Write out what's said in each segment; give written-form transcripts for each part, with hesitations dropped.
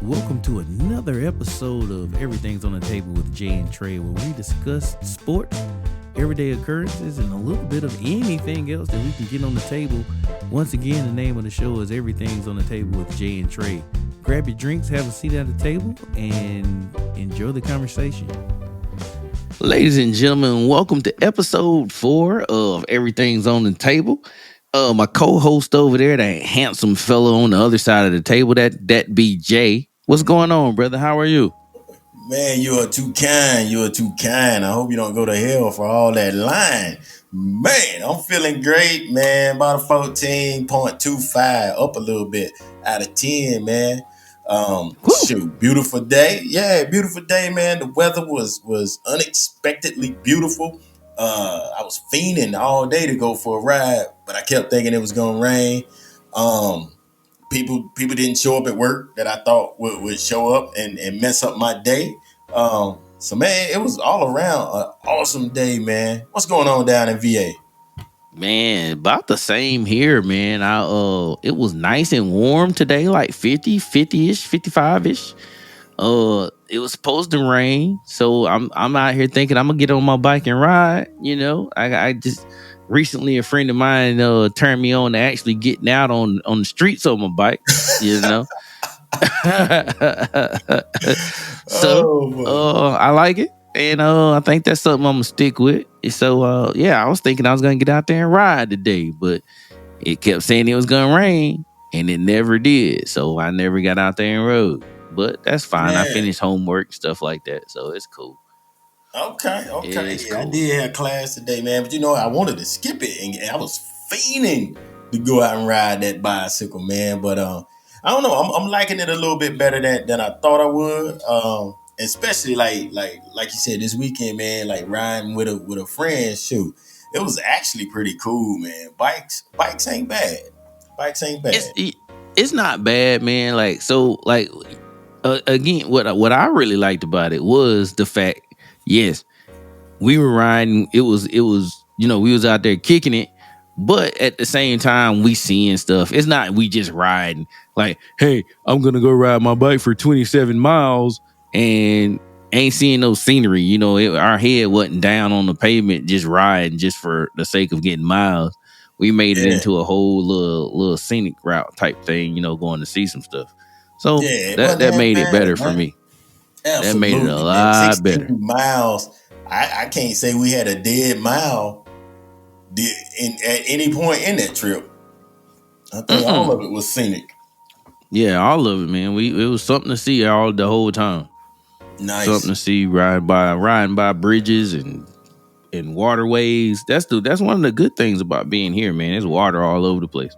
Welcome to another episode of Everything's on the Table with Jay and Trey, where we discuss sports, everyday occurrences, and a little bit of anything else that we can get on the table. Once again, the name of the show is Everything's on the Table with Jay and Trey. Grab your drinks, have a seat at the table, and enjoy the conversation. Ladies and gentlemen, welcome to episode 4 of Everything's on the Table. My co-host over there, that handsome fellow on the other side of the table, that be Jay. What's going on, brother? How are you? Man, you are too kind. You are too kind. I hope you don't go to hell for all that lying. Man, I'm feeling great, man. About a 14.25, up a little bit out of 10, man. Whew. Shoot, beautiful day. Yeah, beautiful day, man. The weather was unexpectedly beautiful. I was fiending all day to go for a ride, but I kept thinking it was gonna rain. Um, people didn't show up at work that I thought would show up and mess up my day. So man, it was all around an awesome day, man. What's going on down in VA? Man, about the same here, man. It was nice and warm today, like 50-ish, 55-ish. It was supposed to rain, so I'm out here thinking I'm gonna get on my bike and ride. I just recently a friend of mine turned me on to actually getting out on the streets on my bike. You know, so Oh boy. I like it, and I think that's something I'm gonna stick with. So yeah, I was thinking I was gonna get out there and ride today, but it kept saying it was gonna rain, and it never did. So I never got out there and rode. But that's fine. I Man. finished homework, stuff like that, so it's cool. Okay. It's Yeah, I cool. did have class today, man. But I wanted to skip it, and I was fiending to go out and ride that bicycle, man. But I don't know. I'm liking it a little bit better than I thought I would. Especially like you said this weekend, man. Like riding with a friend. Shoot, it was actually pretty cool, man. Bikes ain't bad. Bikes ain't It's bad. it, it's not bad, man. Again, what I really liked about it was the fact, yes, we were riding. It was we was out there kicking it, but at the same time we seeing stuff. It's not we just riding like, hey, I'm gonna go ride my bike for 27 miles and ain't seeing no scenery. Our head wasn't down on the pavement just riding just for the sake of getting miles. We made it Yeah, into a whole little scenic route type thing, going to see some stuff. So yeah. It that wasn't that that made it better bad, for man. me. That made it a Absolutely, man. lot 16 better. miles. I can't say we had a dead mile at any point in that trip. I think all Mm-mm. of it was scenic. Yeah, all of it, man. It was something to see all the whole time. Something Nice. to see riding by bridges and waterways. That's one of the good things about being here, man. There's water all over the place.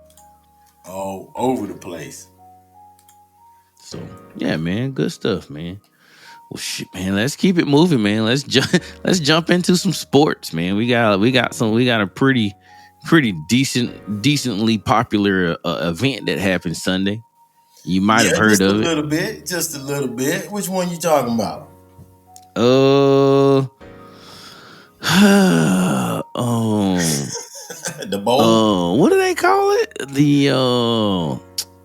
All over the place. So yeah, man, good stuff, man. Well, shit, man. Let's keep it moving, man. Let's jump. Let's jump into some sports, man. We got a pretty decently popular event that happened Sunday. You might have Yeah, heard just a of it. little bit. Just a little bit. Which one you talking about? Uh, um, The bowl? what do they call it?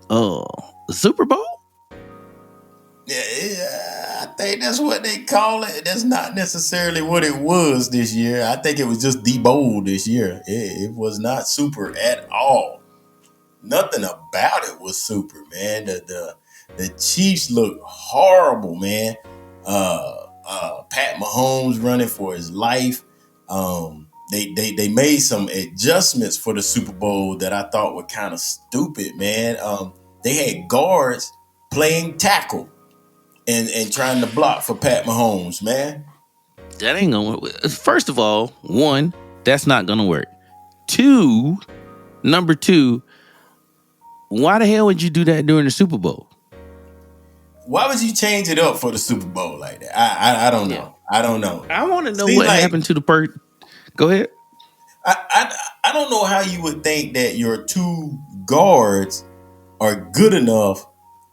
Uh, Super Bowl. Yeah, I think that's what they call it. That's not necessarily what it was this year. I think it was just the bowl this year. It was not super at all. Nothing about it was super, man. The Chiefs look horrible, man. Pat Mahomes running for his life. They made some adjustments for the Super Bowl that I thought were kind of stupid, man. They had guards playing tackle and trying to block for Pat Mahomes, man. That ain't gonna work. First of all, one, that's not gonna work. Two, number two, why the hell would you do that during the Super Bowl? Why would you change it up for the Super Bowl like that? I don't Yeah, know. I don't know. I want to know Seems what like happened to the Go ahead. I don't know how you would think that your two guards are good enough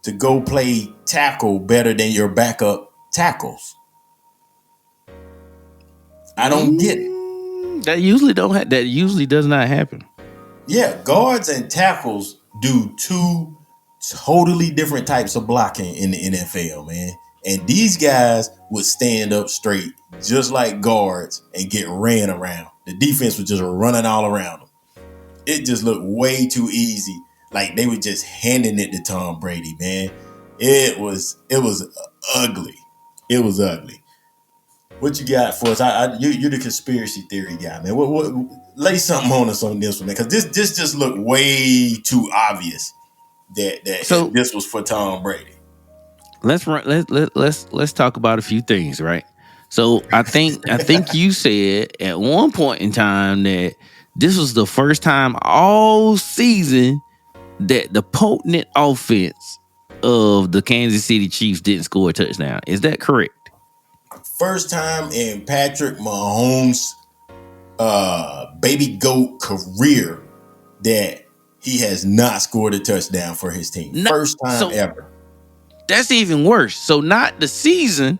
to go play tackle better than your backup tackles. I don't get it. That usually don't. That usually does not happen. Yeah, guards and tackles do two totally different types of blocking in the NFL, man. And these guys would stand up straight, just like guards, and get ran around. The defense was just running all around them. It just looked way too easy. Like they were just handing it to Tom Brady, man. It was ugly. It was ugly. What you got for us? You're the conspiracy theory guy, man. What lay something on us on this one, man? Because this just looked way too obvious that this was for Tom Brady. Let's talk about a few things, right? So I think you said at one point in time that this was the first time all season that the potent offense of the Kansas City Chiefs didn't score a touchdown. Is that correct? First time in Patrick Mahomes' baby goat career that he has not scored a touchdown for his team. First time ever. That's even worse. So not the season,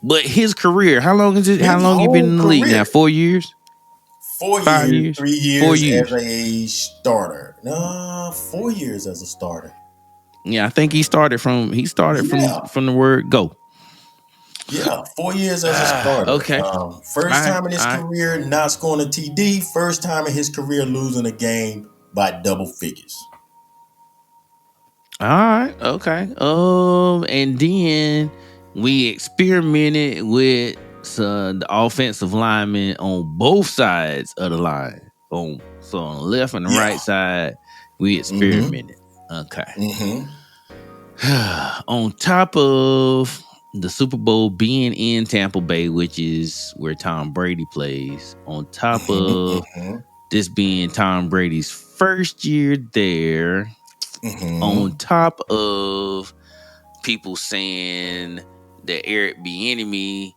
but his career. How long is it? How long you been in the league now? 4 years? 4 5 years, 3 years, 4 years as a starter. No, 4 years as a starter. Yeah, I think he started from the word go. Yeah, 4 years as a starter. Okay. First time in his career not scoring a TD. First time in his career losing a game by double figures. All right. Okay. And then we experimented with the offensive linemen on both sides of the line. So on the left and the right side, we experimented. Okay. On top of the Super Bowl being in Tampa Bay, which is where Tom Brady plays, on top of this being Tom Brady's first year there, on top of people saying that Eric Bieniemy,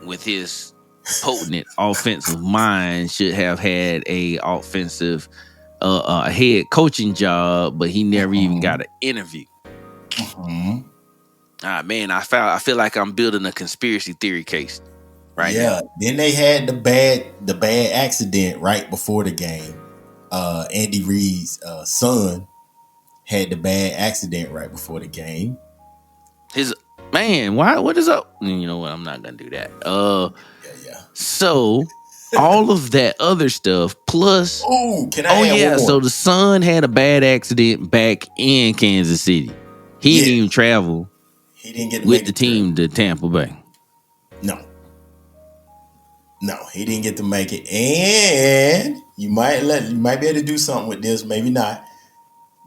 with his potent offensive mind, should have had a offensive head coaching job, but he never even got an interview. Man, I feel like I'm building a conspiracy theory case right now. Then they had the bad accident right before the game. Andy Reid's son had the bad accident right before the game. What is up? You know what? I'm not gonna do that. So all of that other stuff plus so the son had a bad accident back in Kansas City. He didn't even travel. He didn't get with the team to Tampa Bay. No, he didn't get to make it. And you might be able to do something with this, maybe not.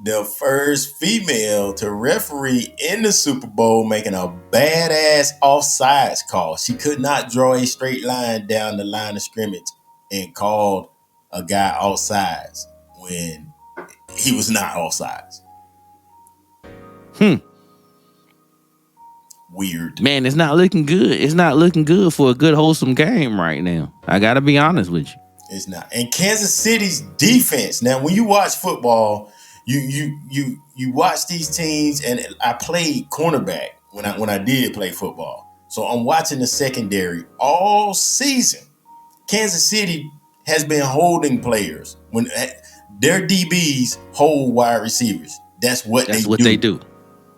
The first female to referee in the Super Bowl making a badass offsides call. She could not draw a straight line down the line of scrimmage and called a guy offsides when he was not offsides. Weird. Man, it's not looking good. It's not looking good for a good, wholesome game right now. I got to be honest with you. It's not. And Kansas City's defense. Now, when you watch football, you watch these teams, and I played cornerback when I did play football. So I'm watching the secondary all season. Kansas City has been holding players when their DBs hold wide receivers. That's what they do.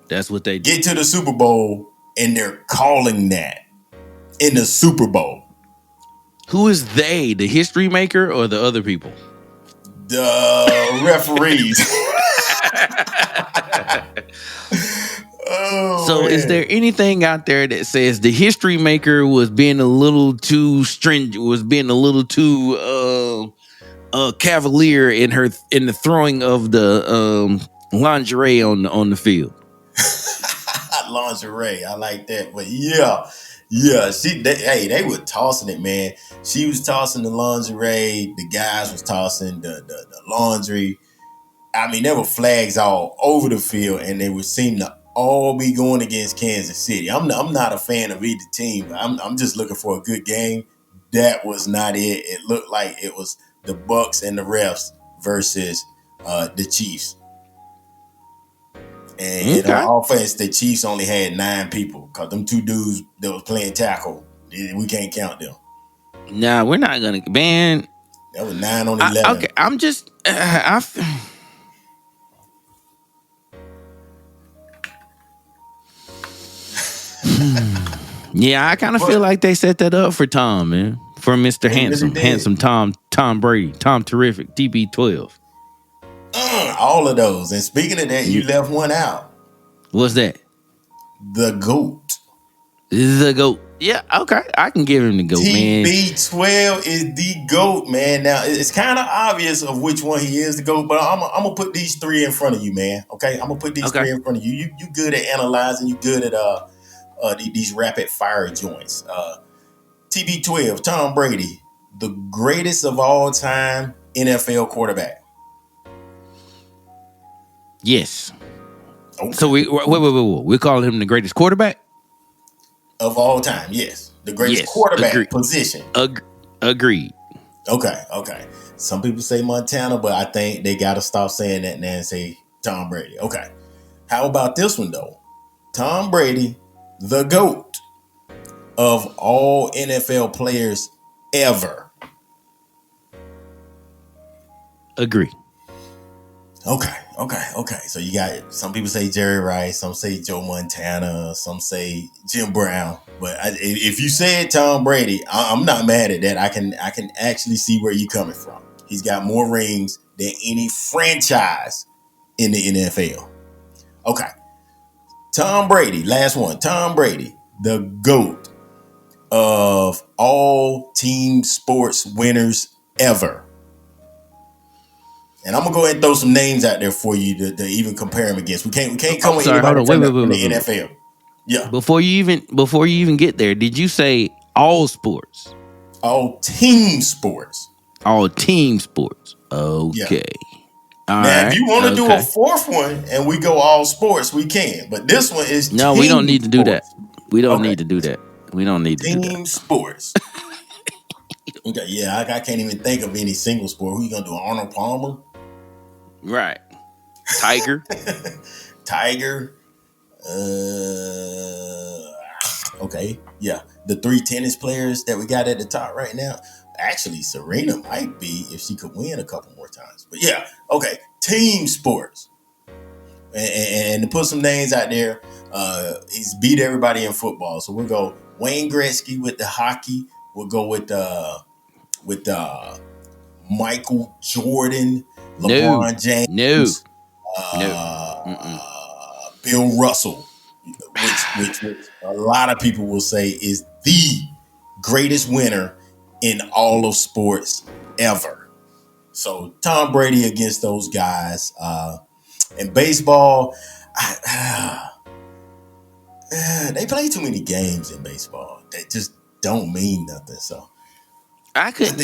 That's what they do. Get to the Super Bowl, and they're calling that in the Super Bowl. Who is they? The history maker or the other people? The referees. So man. Is there anything out there that says the history maker was being a little too stringent, was being a little too cavalier in the throwing of the lingerie on the field? Lingerie, I like that. But yeah, they were tossing it, man. She was tossing the lingerie, the guys was tossing the laundry. I mean, there were flags all over the field, and they would seem to all be going against Kansas City. I'm not a fan of either team. I'm just looking for a good game. That was not it. It looked like it was the Bucks and the refs versus the Chiefs. And in our offense, the Chiefs only had 9 people because them 2 dudes that was playing tackle, we can't count them. Nah, we're not gonna ban. That was 9 on 11. Okay, I'm just Yeah, I kind of feel like they set that up for Tom, man. For Mr. They really Handsome, did. handsome Tom Brady, Tom Terrific, TB12. All of those. And speaking of that, you left one out. What's that? The GOAT. The GOAT. Yeah, okay. I can give him the GOAT, man. TB12 is the GOAT, man. Now, it's kind of obvious of which one he is the GOAT, but I'm going to put these three in front of you, man. Okay? I'm going to put these three in front of you. You good at analyzing. You good at these rapid fire joints. TB12, Tom Brady, the greatest of all time NFL quarterback. Yes. Okay. So wait. We're calling him the greatest quarterback of all time. Yes, the greatest quarterback position. Agreed. Okay. Some people say Montana, but I think they got to stop saying that now and say Tom Brady. Okay. How about this one though? Tom Brady, the GOAT of all NFL players ever. Agree. Okay. So you got some people say Jerry Rice, some say Joe Montana, some say Jim Brown. But if you said Tom Brady, I'm not mad at that. I can actually see where you're coming from. He's got more rings than any franchise in the NFL. Okay. Tom Brady, last one. Tom Brady, the GOAT of all team sports winners ever. And I'm gonna go ahead and throw some names out there for you to even compare him against. We can't come with anybody from the NFL. Yeah. Before you even get there, did you say all sports? All team sports. All team sports. Okay. Yeah. Now, if you want to do a fourth one and we go all sports, we can. But this one is no. We don't need to do that. We don't need to do that. We don't need to do that. Team sports. Okay. Yeah, I can't even think of any single sport. Who you gonna do? Arnold Palmer. Right. Tiger. Tiger. Okay. Yeah. The three tennis players that we got at the top right now. Actually, Serena might be if she could win a couple more times. But yeah. Okay. Team sports. And to put some names out there, he's beat everybody in football. So we'll go Wayne Gretzky with the hockey. We'll go with Michael Jordan. LeBron James, Bill Russell, which a lot of people will say is the greatest winner in all of sports ever. So Tom Brady against those guys. In baseball, they play too many games in baseball that just don't mean nothing. So I couldn't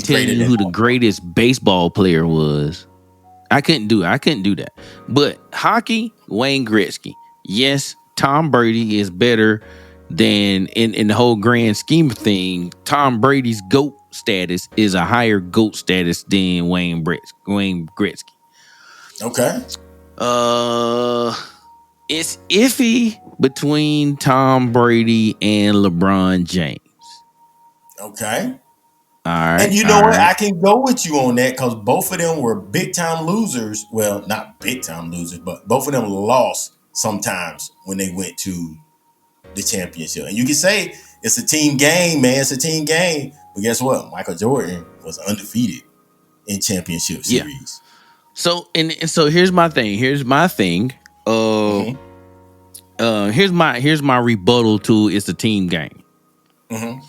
tell you who the greatest baseball player was. I couldn't do that. But hockey, Wayne Gretzky. Yes, Tom Brady is better than in the whole grand scheme of things. Tom Brady's GOAT status is a higher GOAT status than Wayne Gretzky. Okay. It's iffy between Tom Brady and LeBron James. Okay. All right. And you know what? I can go with you on that because both of them were big time losers. Well, not big time losers, but both of them lost sometimes when they went to the championship. And you can say it's a team game, man. It's a team game. But guess what? Michael Jordan was undefeated in championship series. So here's my thing. Here's my rebuttal to it's a team game. Mm-hmm.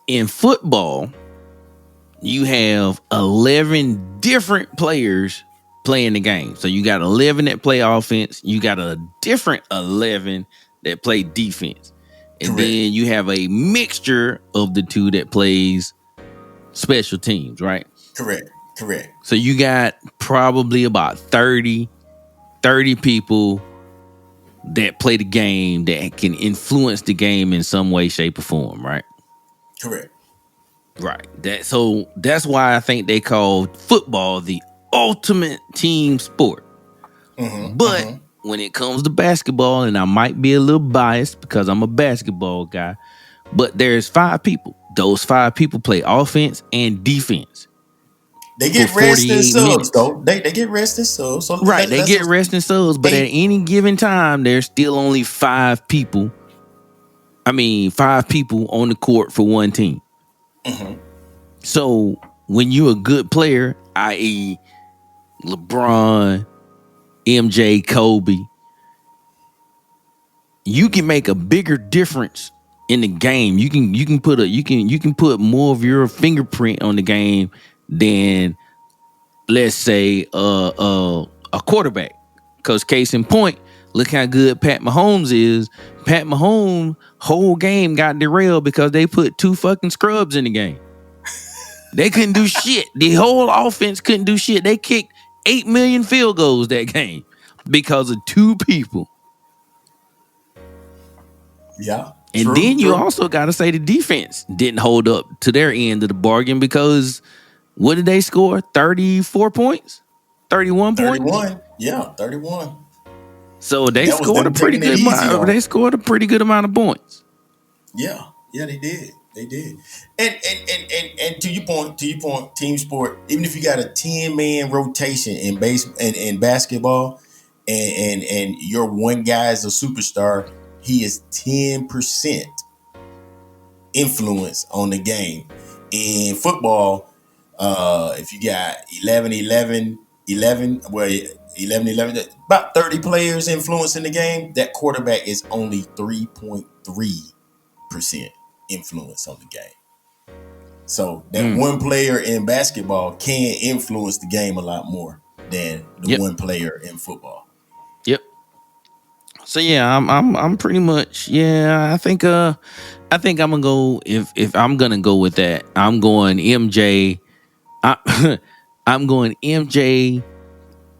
In football, you have 11 different players playing the game. So you got 11 that play offense. You got a different 11 that play defense. And then you have a mixture of the two that plays special teams, right? Correct. So you got probably about 30 people that play the game that can influence the game in some way, shape, or form, right? Correct. Right. That's why I think they call football the ultimate team sport. Mm-hmm. But when it comes to basketball, and I might be a little biased because I'm a basketball guy, but there's 5 people. Those 5 people play offense and defense. They for get rest and 48 subs minutes. though. They get rest and subs. So Right, they let's get just rest and subs, but at they any given time, there's still only 5 people. I mean, 5 people on the court for one team. mhm. So when you're a good player, i.e., LeBron, MJ, Kobe, you can make a bigger difference in the game. You can put more of your fingerprint on the game than, let's say, a quarterback. Because case in point, look how good Pat Mahomes is. Pat Mahomes' whole game got derailed because they put 2 fucking scrubs in the game. They couldn't do shit. The whole offense couldn't do shit. They kicked 8 million field goals that game because of 2 people. Yeah, And true, then you true. also got to say the defense didn't hold up to their end of the bargain because what did they score? 34 points? 31 points? 31. Yeah, 31. So And they that was scored a them pretty taking it good easy amount. on. They scored a pretty good amount of points. Yeah, yeah, they did. They did. And to your point, team sport, even if you got a 10-man rotation in basketball and your one guy is a superstar, he is 10% influence on the game. In football, if you got 11, well, 11, about 30 players influencing the game, that quarterback is only 3.3% influence on the game. So that Mm, one player in basketball can influence the game a lot more than the yep, one player in football. yep. So yeah, I'm pretty much, yeah. I think I'm gonna go, if I'm gonna go with that. I'm going MJ. I'm going MJ.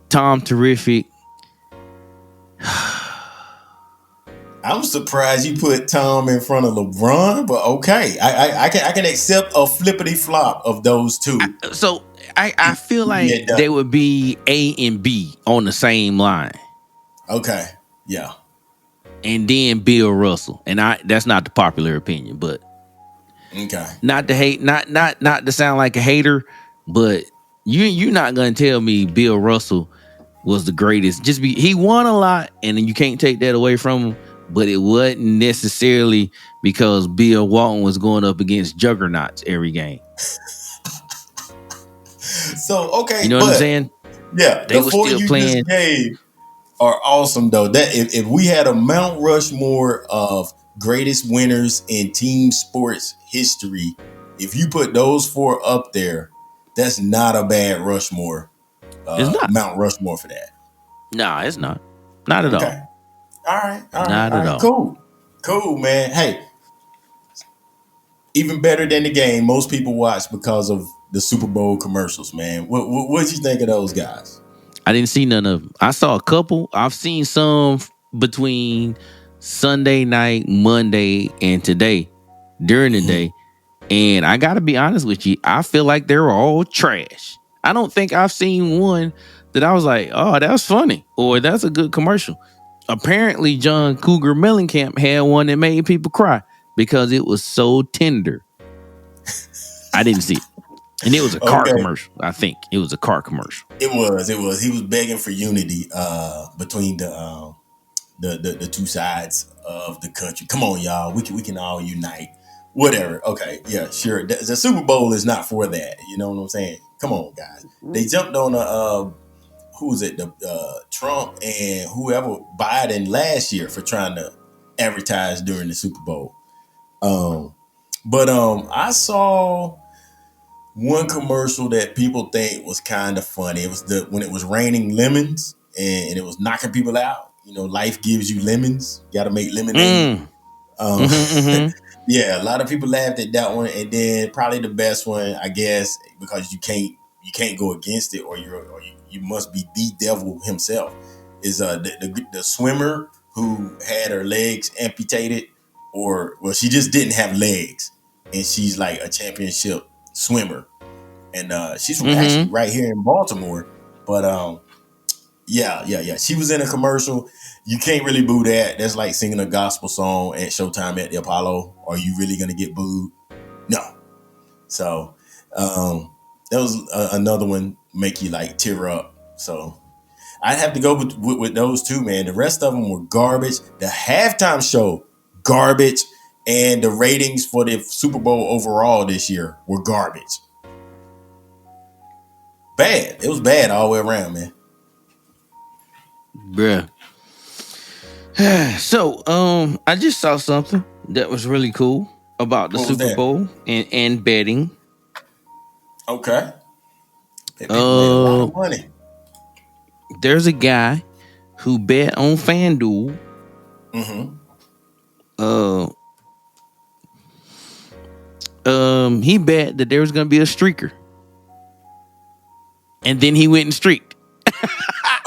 Tom Terrific. I'm surprised you put Tom in front of LeBron, but okay, I can accept a flippity flop of those two. So I feel like Yeah, they would be A and B on the same line, okay, yeah, and then Bill Russell. And that's not the popular opinion, but okay. not to hate, not to sound like a hater, but you're not gonna tell me Bill Russell was the greatest. He won a lot, and then you can't take that away from him. But it wasn't necessarily because Bill Walton was going up against juggernauts every game. So You okay, know what I'm but saying? yeah, They the were four still you just playing. gave are awesome though. That if we had a Mount Rushmore of greatest winners in team sports history, if you put those four up there, that's not a bad Rushmore, It's not. Mount Rushmore for that. Nah, it's not. Not at all. Okay. All right. All right. Not All at right. all. Cool. Cool, man. Hey, even better than the game, most people watch because of the Super Bowl commercials, man. What'd you think of those guys? I didn't see none of them. I saw a couple. I've seen some between Sunday night, Monday, and today during the Mhm. day. And I got to be honest with you, I feel like they're all trash. I don't think I've seen one that I was like, oh, that's funny or that's a good commercial. Apparently, John Cougar Mellencamp had one that made people cry because it was so tender. I didn't see it. And it was a car Okay. commercial. I think it was a car commercial. It was. It was. He was begging for unity between the two sides of the country. Come on, y'all. We can all unite. Whatever. Okay. Yeah. Sure. The Super Bowl is not for that. You know what I'm saying? Come on, guys. They jumped on who was it? The Trump and whoever Biden last year for trying to advertise during the Super Bowl. But I saw one commercial that people think was kind of funny. It was when it was raining lemons and it was knocking people out. You know, life gives you lemons. You got to make lemonade. Mm. Um, Mm-hmm. yeah, a lot of people laughed at that one, and then probably the best one, I guess, because you can't go against it, or you must be the devil himself. Is the swimmer who had her legs amputated, or well, she just didn't have legs, and she's like a championship swimmer, and she's from actually Mm-hmm. right here in Baltimore, but yeah. She was in a commercial. You can't really boo that. That's like singing a gospel song at Showtime at the Apollo. Are you really gonna get booed? No. So, um, That was another one make you like tear up. So I'd have to go with those two, man. The rest of them were garbage. The halftime show, garbage, and the ratings for the Super Bowl overall this year were garbage. Bad. It was bad all the way around, man. Bruh. So, I just saw something that was really cool about the What was Super that? Bowl and betting. Okay. People made a lot of money. There's a guy who bet on FanDuel. Mm-hmm. He bet that there was gonna be a streaker, and then he went and streaked.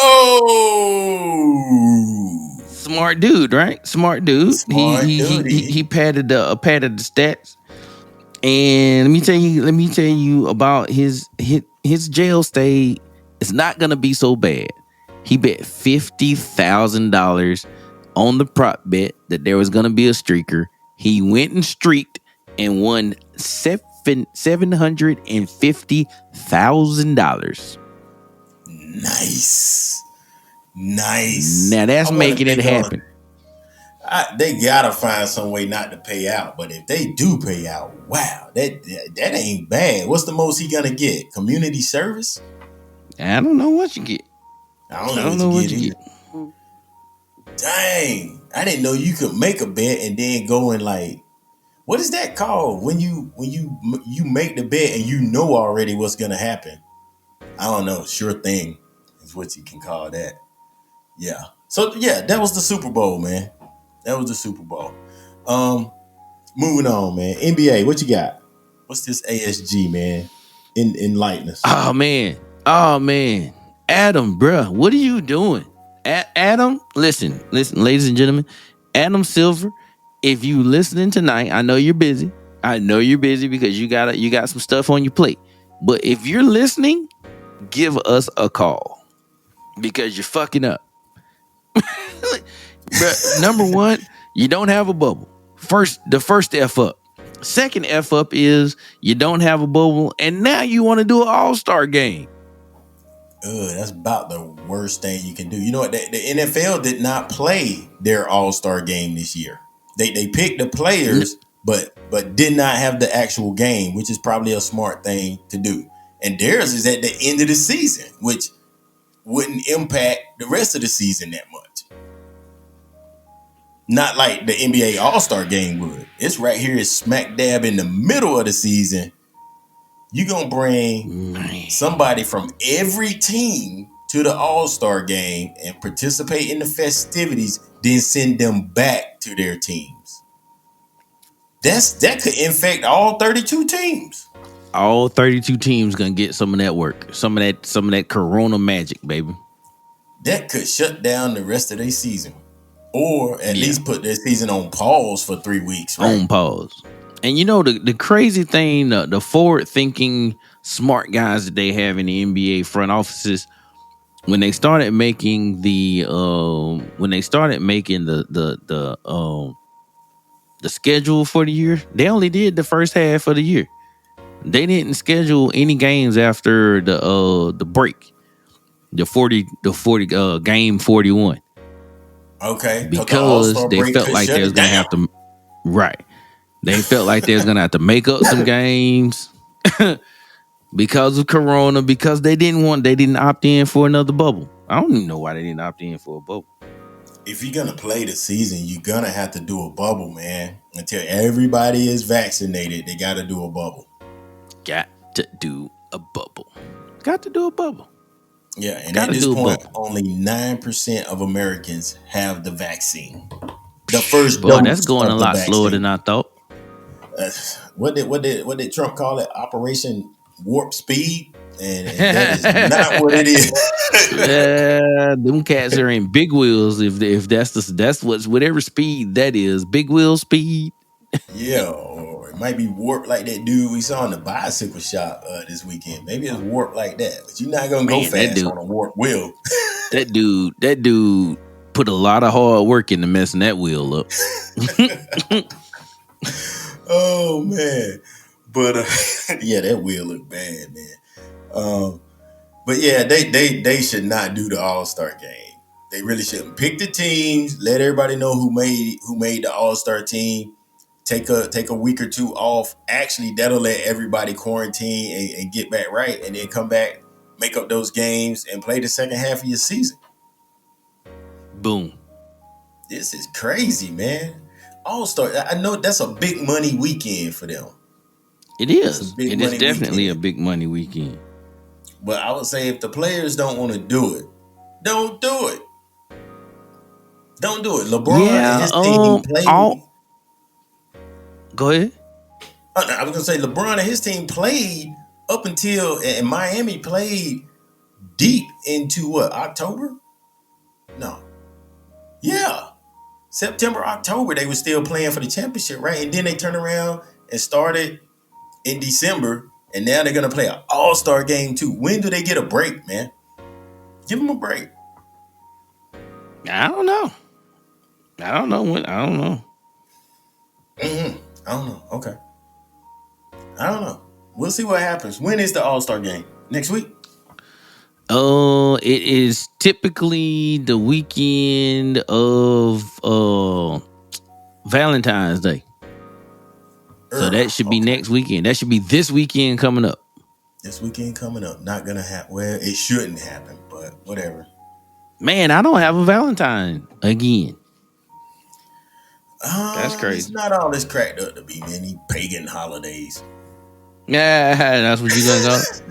Oh, Smart dude, right? Smart dude. smart He padded the stats. And let me tell you about his jail stay. It's not gonna be so bad. He bet $50,000 on the prop bet that there was gonna be a streaker. He went and streaked and won $750,000. Nice. Now that's making it happen. They gotta find some way not to pay out, but if they do pay out, wow, that ain't bad. What's the most he gonna get? Community service? I don't know what you get. I don't know what you get. Dang, I didn't know you could make a bet and then go and like, what is that called when you make the bet and you know already what's gonna happen? I don't know. Sure thing is what you can call that. Yeah. So yeah, that was the Super Bowl, man. That was the Super Bowl. Moving on, man. NBA, what you got? What's this ASG, man? Enlighten us. Oh man. Adam, bruh, what are you doing? Adam, listen, ladies and gentlemen. Adam Silver, if you listening tonight, I know you're busy. Because you got some stuff on your plate. But if you're listening, give us a call because you're fucking up. Bruh, number one, you don't have a bubble. The first F up. Second F up is you don't have a bubble, and now you want to do an all-star game. That's about the worst thing you can do. You know what? The NFL did not play their all-star game this year. They picked the players, but did not have the actual game, which is probably a smart thing to do. And theirs is at the end of the season, which wouldn't impact the rest of the season that much. Not like the NBA All-Star game would. It's right here, it's smack dab in the middle of the season. You're going to bring somebody from every team to the All-Star game and participate in the festivities, then send them back to their teams. That could infect all 32 teams. All 32 teams gonna get some of that work, some of that Corona magic, baby. That could shut down the rest of their season, or at least put their season on pause for 3 weeks. Right? On pause. And you know the crazy thing, the forward-thinking, smart guys that they have in the NBA front offices, when they started making the schedule for the year, they only did the first half of the year. They didn't schedule any games after the break, the 40 game 41. Okay, because they felt like they was gonna have to. Right, they felt like they was gonna have to make up some games because of Corona. Because they didn't opt in for another bubble. I don't even know why they didn't opt in for a bubble. If you're gonna play the season, you're gonna have to do a bubble, man. Until everybody is vaccinated, they got to do a bubble. Got to do a bubble. Yeah, and at this point, only 9% of Americans have the vaccine. The first dose. That's going a lot slower than I thought. What did Trump call it? Operation Warp Speed, and that is not what it is. Them cats are in big wheels. If that's whatever speed that is, big wheel speed. Yeah, or it might be warped like that dude we saw in the bicycle shop this weekend. Maybe it's warped like that, but you're not gonna go fast on a warped wheel. That dude put a lot of hard work into messing that wheel up. Oh man, but yeah, that wheel looked bad, man. Um, but yeah, they should not do the All-Star game. They really shouldn't pick the teams. Let everybody know who made the All-Star team. Take a week or two off. Actually, that'll let everybody quarantine and get back right, and then come back, make up those games, and play the second half of your season. Boom. This is crazy, man. All-Star. I know that's a big money weekend for them. It It's a is. big It is money definitely a weekend. big money weekend. But I would say if the players don't want to do it, don't do it. Don't do it. LeBron and Yeah. his team played. All. Go ahead. I was gonna say LeBron and his team played up until and Miami played deep into what, October? No. Yeah. September, October, they were still playing for the championship, right? And then they turned around and started in December, and now they're gonna play an all-star game too. When do they get a break, man? Give them a break. I don't know. I don't know when. I don't know. I don't know. Okay. I don't know. We'll see what happens. When is the all-star game? Next week? Oh, it is typically the weekend of Valentine's Day. So that should be Okay. next weekend. That should be this weekend coming up. This weekend coming up. Not gonna happen. Well, it shouldn't happen, but whatever. Man, I don't have a Valentine again. That's It's crazy. not all this cracked up to be many pagan holidays. Yeah, that's what you gonna call it.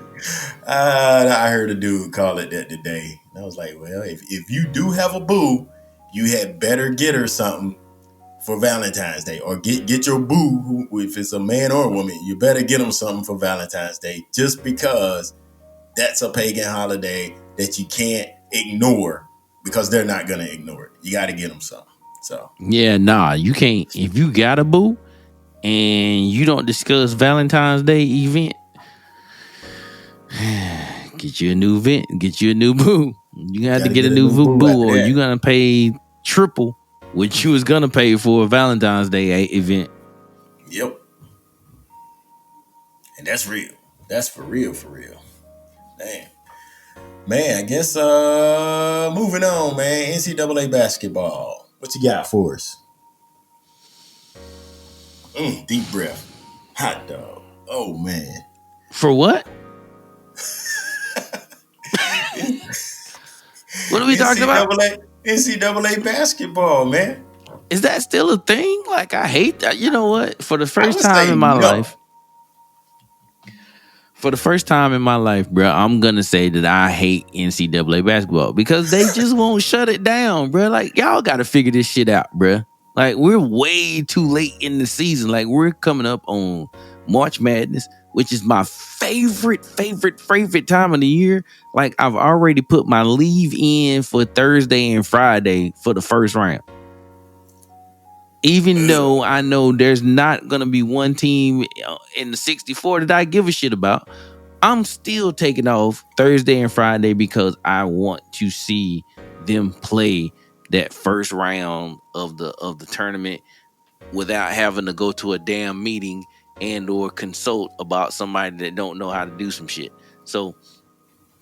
I heard a dude call it that today. And I was like, well, if you do have a boo, you had better get her something for Valentine's Day, or get your boo, who, if it's a man or a woman, you better get them something for Valentine's Day, just because that's a pagan holiday that you can't ignore, because they're not gonna ignore it. You got to get them something. So Yeah, nah, you can't. If you got a boo and you don't discuss Valentine's Day event, get you a new event, get you a new boo. You got to got to get a get a new new boo boo, after or you that. gonna pay triple what you was gonna pay for a Valentine's Day event. Yep, and that's real. That's for real, for real. Damn. Man, I guess moving on, man. NCAA basketball. What you got for us? Deep breath. Hot dog. Oh man. For what? What are we talking about? NCAA basketball, man. Is that still a thing? Like, I hate that. You know what? I would say no. For the first time in my life, bro, I'm gonna say that I hate NCAA basketball because they just won't shut it down, bro. Like, y'all got to figure this shit out, bro. Like, we're way too late in the season. Like, we're coming up on March Madness, which is my favorite time of the year. Like, I've already put my leave in for Thursday and Friday for the first round. Even though I know there's not going to be one team in the 64 that I give a shit about, I'm still taking off Thursday and Friday because I want to see them play that first round of the tournament without having to go to a damn meeting and or consult about somebody that don't know how to do some shit. So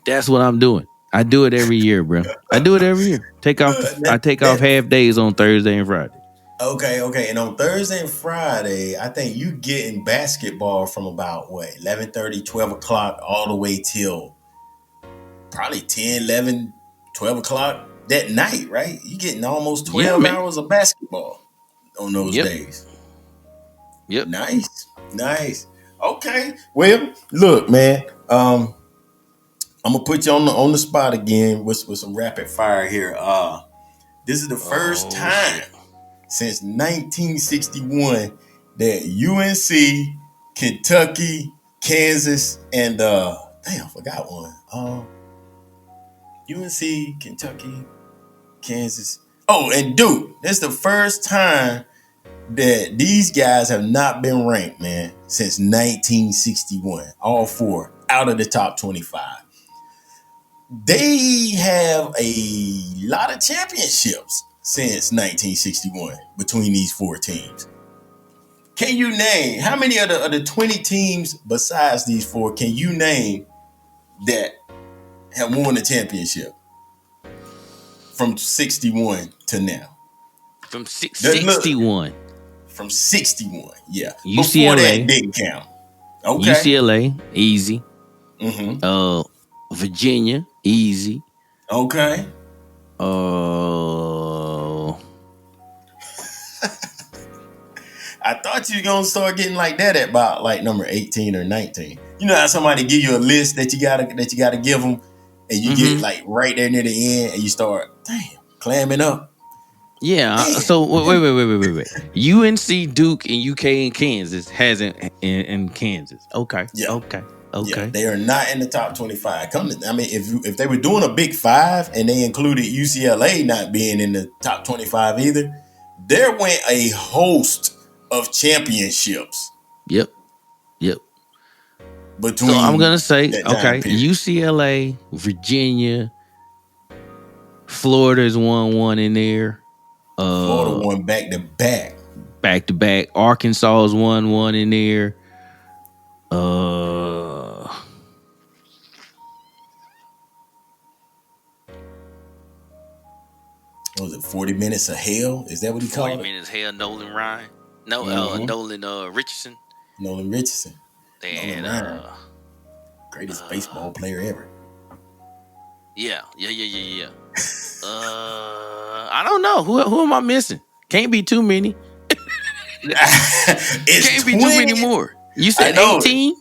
that's what I'm doing. I do it every year, bro. I do it every year. I that, take off that, half days on Thursday and Friday. okay. And on Thursday and Friday, I think you getting basketball from about what, 11:30, 12 o'clock, all the way till probably 10, 11, 12 o'clock that night, right? You getting almost Yeah, 12 man. hours of basketball on those Yep. days. Yep. Nice. Okay. Well, look, man. I'm gonna put you on the spot again with some rapid fire here. This is the first Oh time shit. since 1961 that UNC, Kentucky, Kansas, and damn, I forgot one. UNC, Kentucky, Kansas. Oh, and Duke. This is the first time that these guys have not been ranked, man, since 1961. All four out of the top 25. They have a lot of championships since 1961 between these four teams. Can you name how many of the 20 teams besides these four can you name that have won the championship from 61 to now. From 61. From 61, yeah. UCLA. Before that didn't count. Okay. UCLA, easy. Mm-hmm. Virginia, easy. Okay. I thought you were gonna start getting like that at about like number 18 or 19. You know how somebody give you a list that you gotta give them, and you get like right there near the end, and you start clamming up. Yeah. So wait. UNC, Duke, and UK and Kansas hasn't in Kansas. Okay. Yeah. Okay. Yeah, they are not in the top 25. If they were doing a Big Five and they included UCLA not being in the top 25 either, there went a host of championships. Yep. Between so I'm gonna say period. UCLA, Virginia, Florida's won one in there. Florida won back to back. Arkansas's won one in there. What was it, 40 Minutes of Hell? Is that what he called it? 40 Minutes of Hell, Nolan Ryan. Nolan Richardson. Nolan Richardson. They had greatest baseball player ever. Yeah. I don't know. Who am I missing? Can't be too many. Can't be too many more. You said 18?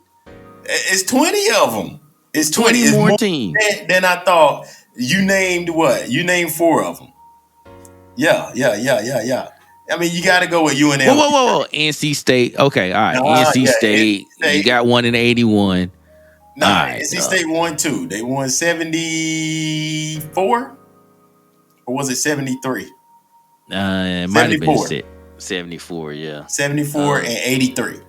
It's 20 of them. It's 20 more teams. Than I thought. You named what? You named 4 of them. Yeah. I mean, you got to go with UNLV. Whoa. NC State. Okay, all right. NC State. You got one in 81. No, NC State won 2. They won 74? Or was it 73? It might have been 74, yeah. 74 and 83.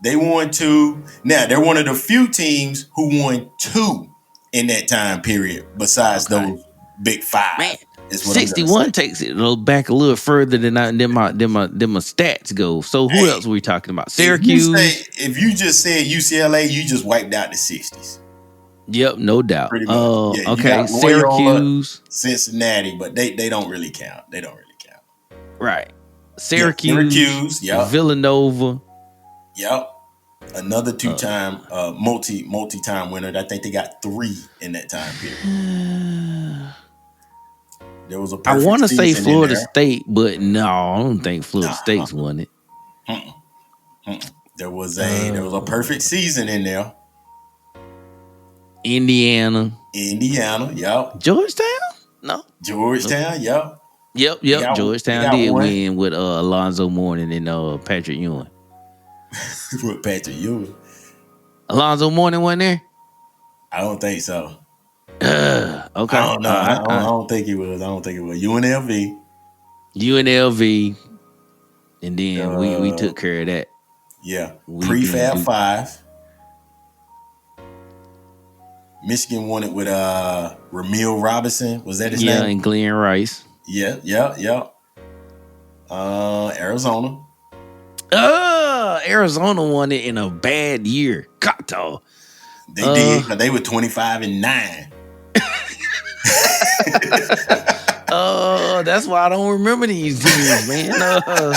They won 2. Now, they're one of the few teams who won 2 in that time period besides those Big 5. Man, 61 takes it back a little further than my stats go. So who else are we talking about? Syracuse. If you just said UCLA, you just wiped out the 60s. Yep, no doubt. Okay, Syracuse, Cincinnati, but they don't really count. Right. Syracuse, Villanova. Yep. Another 2-time multi-time winner. I think they got 3 in that time period. There was I want to say Florida State, but no, I don't think Florida State's won it. There was a perfect season in there. Indiana, yep. Georgetown? No. Georgetown, yep. Yep. Georgetown did win with Alonzo Mourning and Patrick Ewing. With Patrick Ewing. Alonzo Mourning wasn't there? I don't think so. Okay. I don't know. I don't think he was. UNLV. And then we took care of that. Yeah. Prefab 5. Michigan won it with Ramil Robinson. Was that his name? Yeah, and Glenn Rice. Yeah. Arizona. Arizona won it in a bad year. Kato. They did, but they were 25-9. That's why I don't remember these teams, man. All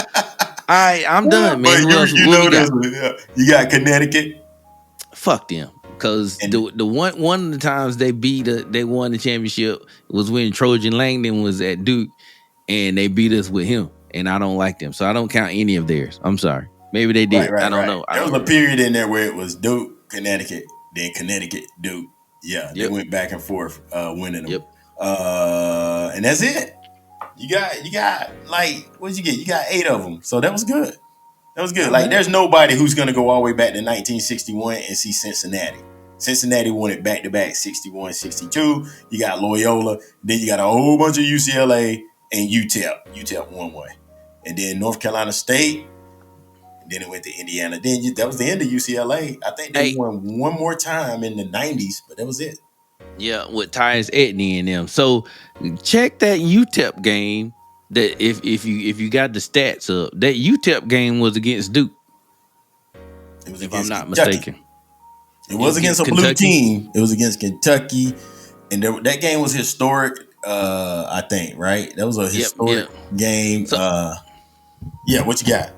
right, I'm done, man. You got Connecticut. Fuck them, because the one of the times they won the championship was when Trojan Langdon was at Duke, and they beat us with him, and I don't like them, so I don't count any of theirs. I'm sorry. Maybe they did. I don't know. There was a period in there where it was Duke, Connecticut, then Connecticut, Duke. Yeah, they went back and forth winning them. Yep. And that's it. You got like, what'd you get? You got 8 of them. So that was good. Like, there's nobody who's gonna go all the way back to 1961 and see Cincinnati. Cincinnati won it back to back, 61, 62. You got Loyola. Then you got a whole bunch of UCLA and UTEP. UTEP won one. And then North Carolina State. And then it went to Indiana. Then that was the end of UCLA. I think they won one more time in the 90s, but that was it. Yeah, with Tyus Edney and them. So check that UTEP game. That if you got the stats up, that UTEP game was against Duke. It was if I'm not mistaken. It was against a blue team. It was against Kentucky, and that game was historic. I think, right? That was a historic game. So, yeah, what you got?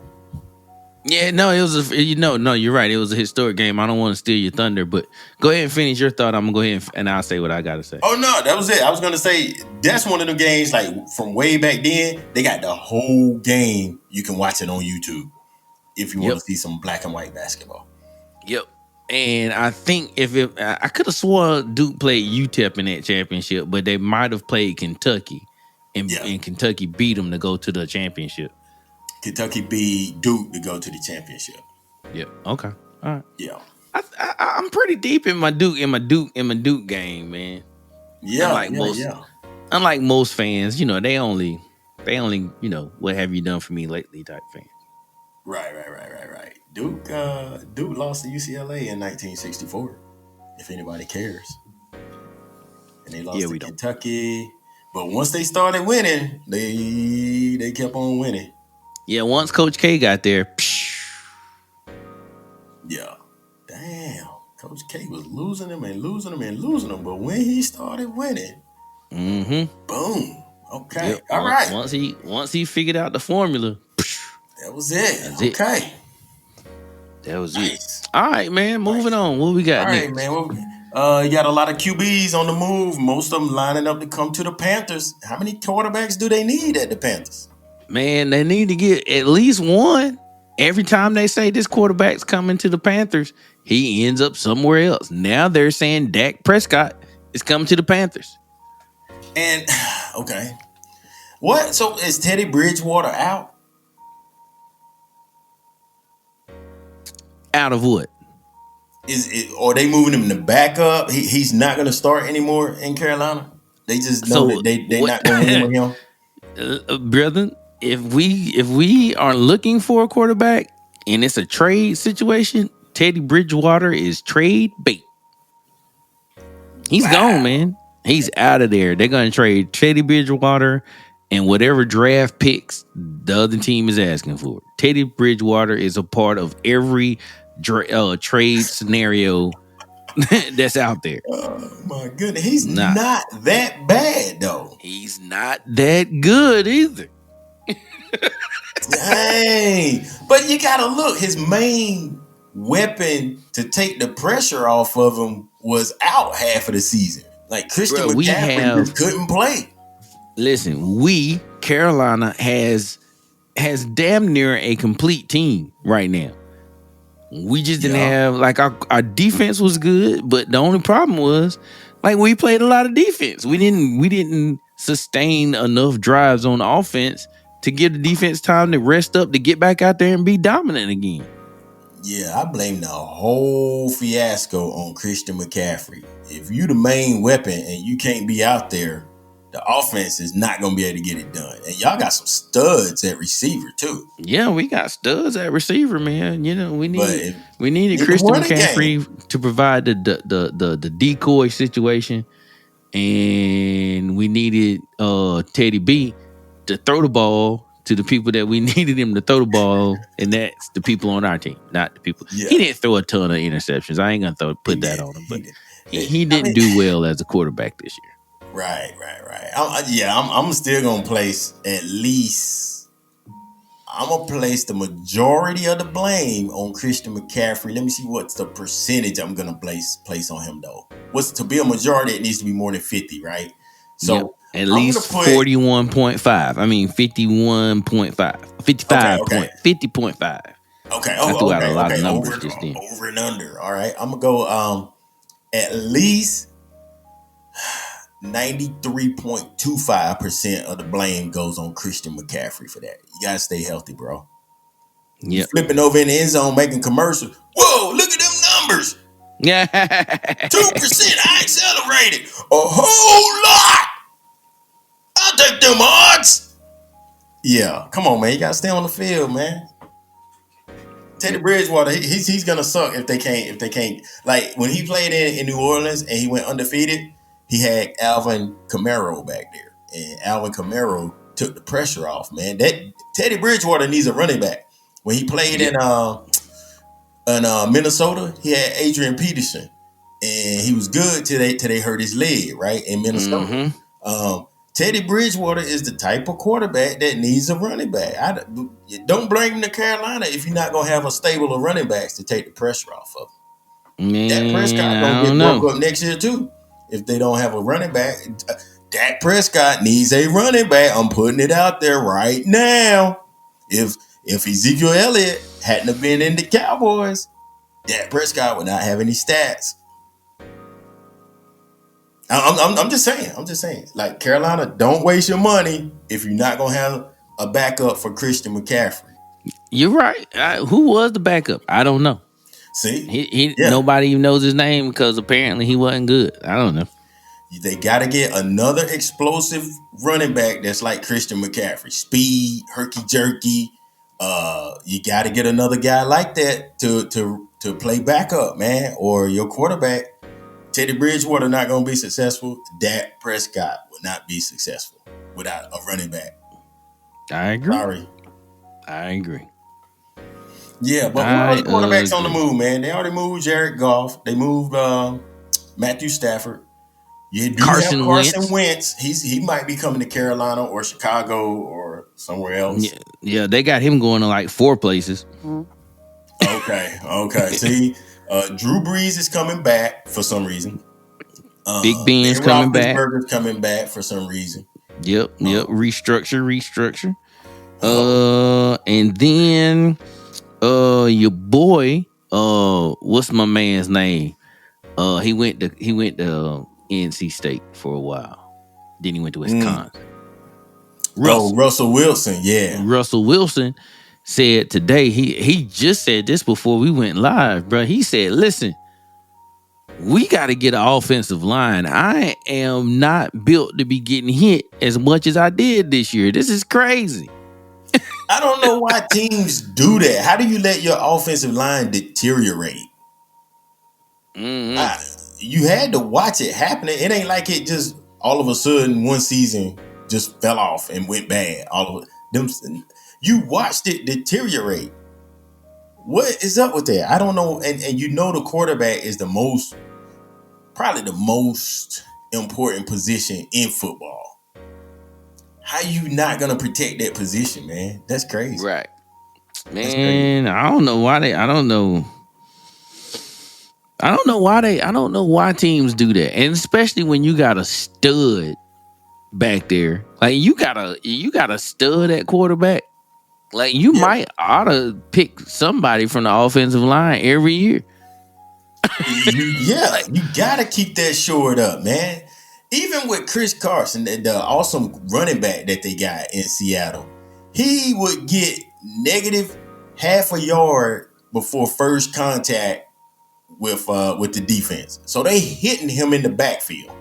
Yeah, no, it was no, you're right. It was a historic game. I don't want to steal your thunder, but go ahead and finish your thought. I'm gonna go ahead and I'll say what I gotta say. Oh no, that was it. I was gonna say that's one of the games like from way back then. They got the whole game. You can watch it on YouTube if you want to see some black and white basketball. Yep. And I think I could have sworn Duke played UTEP in that championship, but they might have played Kentucky, and Kentucky beat them to go to the championship. Kentucky beat Duke to go to the championship. Yep. Okay. All right. Yeah. I'm pretty deep in my Duke game, man. Yeah. Unlike most fans, they only, what have you done for me lately type fans. Right. Duke lost to UCLA in 1964. If anybody cares, and they lost to Kentucky. But once they started winning, they kept on winning. Yeah, once Coach K got there. Yeah. Damn. Coach K was losing them. But when he started winning, boom. Okay. Yep. All right. Once he figured out the formula, that was it. Okay. That was it. All right, man. Moving on. What we got next? All right, man. You got a lot of QBs on the move. Most of them lining up to come to the Panthers. How many quarterbacks do they need at the Panthers? Man, they need to get at least one. Every time they say this quarterback's coming to the Panthers, he ends up somewhere else. Now they're saying Dak Prescott is coming to the Panthers. And, okay. What? So is Teddy Bridgewater out? Out of what? Are they moving him to backup? He's not going to start anymore in Carolina? They just know that they're not going to win with him? Brethren, if we are looking for a quarterback and it's a trade situation, Teddy Bridgewater is trade bait. He's gone, man. He's out of there. They're going to trade Teddy Bridgewater and whatever draft picks the other team is asking for. Teddy Bridgewater is a part of every trade scenario that's out there. Oh my goodness. He's not that bad, though. He's not that good either. Dang. But you gotta look, his main weapon to take the pressure off of him was out half of the season. Like Christian McCaffrey just couldn't play. Listen, Carolina has damn near a complete team right now. We just didn't have, like, our defense was good, but the only problem was, like, we played a lot of defense. We didn't sustain enough drives on offense to give the defense time to rest up, to get back out there and be dominant again. Yeah, I blame the whole fiasco on Christian McCaffrey. If you the main weapon and you can't be out there, the offense is not going to be able to get it done. And y'all got some studs at receiver, too. Yeah, we got studs at receiver, man. We needed Christian McCaffrey to provide the decoy situation. And we needed Teddy B to throw the ball to the people that we needed him to throw the ball, and that's the people on our team, not the people. Yeah. He didn't throw a ton of interceptions. I ain't gonna put that on him, but he didn't do well as a quarterback this year. Right. I'm still gonna place at least. I'm gonna place the majority of the blame on Christian McCaffrey. Let me see what's the percentage I'm gonna place on him though. What's to be a majority? It needs to be more than 50, right? So. Yep. At least 41.5. I mean 51.5. 50.5. Okay. I threw out a lot of numbers just then. Over and under. All right. I'm gonna go at least 93.25% of the blame goes on Christian McCaffrey for that. You gotta stay healthy, bro. Yeah. Flipping over in the end zone, making commercials. Whoa, look at them numbers. Yeah. 2%. I accelerated a whole lot. I'll take them odds. Yeah, come on, man. You gotta stay on the field, man. Teddy Bridgewater, he's gonna suck if they can't. Like when he played in New Orleans and he went undefeated, he had Alvin Kamara back there, and Alvin Kamara took the pressure off. Man, that Teddy Bridgewater needs a running back. When he played in In Minnesota, he had Adrian Peterson, and he was good till they hurt his leg, right, in Minnesota. Teddy Bridgewater is the type of quarterback that needs a running back. Don't blame the Carolina if you're not going to have a stable of running backs to take the pressure off of them. Dak Prescott going to get broke up next year too if they don't have a running back. Dak Prescott needs a running back. I'm putting it out there right now. If Ezekiel Elliott hadn't have been in the Cowboys, Dak Prescott would not have any stats. I'm just saying. Like, Carolina, don't waste your money if you're not gonna have a backup for Christian McCaffrey. You're right. Who was the backup? I don't know. See, nobody even knows his name because apparently he wasn't good. I don't know. They got to get another explosive running back that's like Christian McCaffrey, speed, herky jerky. You got to get another guy like that to play backup, man. Or your quarterback, Teddy Bridgewater, not going to be successful. Dak Prescott will not be successful without a running back. I agree. Sorry. I agree. Yeah, but all the quarterbacks on the move, man. They already moved Jared Goff. They moved Matthew Stafford. You do Carson Wentz. He might be coming to Carolina or Chicago or somewhere else. Yeah, they got him going to like 4 places. Okay. See, Drew Brees is coming back for some reason. Big Ben's coming back. Roethlisberger's coming back for some reason. Yep. Restructure. And then your boy, what's my man's name? He went to NC State for a while. Then he went to Wisconsin. Russell Wilson, yeah. Russell Wilson said today, he just said this before we went live, bro. He said, listen, we got to get an offensive line. I am not built to be getting hit as much as I did this year. This is crazy. I don't know why teams do that. How do you let your offensive line deteriorate? You had to watch it happening. It ain't like it just all of a sudden one season just fell off and went bad. All of them, you watched it deteriorate. What is up with that? I don't know. And you know the quarterback is probably the most important position in football. How you not gonna protect that position, man? That's crazy. Right. Man, I don't know why I don't know why teams do that. And especially when you got a stud back there. Like you got a stud at quarterback. Like you might ought to pick somebody from the offensive line every year. You gotta keep that shored up, man. Even with Chris Carson, the awesome running back that they got in Seattle, he would get negative half a yard before first contact with the defense. So they hitting him in the backfield.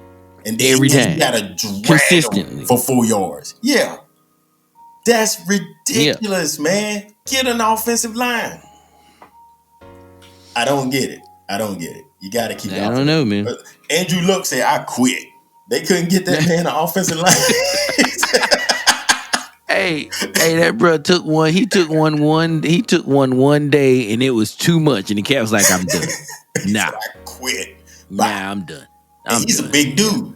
And then every time. You gotta drag him for 4 yards. Yeah. That's ridiculous, man. Get an offensive line. I don't get it. You gotta keep it. I don't know, man. Andrew Luck said, I quit. They couldn't get that man an offensive line. Hey, that bro took one. He took one day, and it was too much. And the cat was like, "I'm done. Nah, I quit. Nah, I'm done. He's a big dude.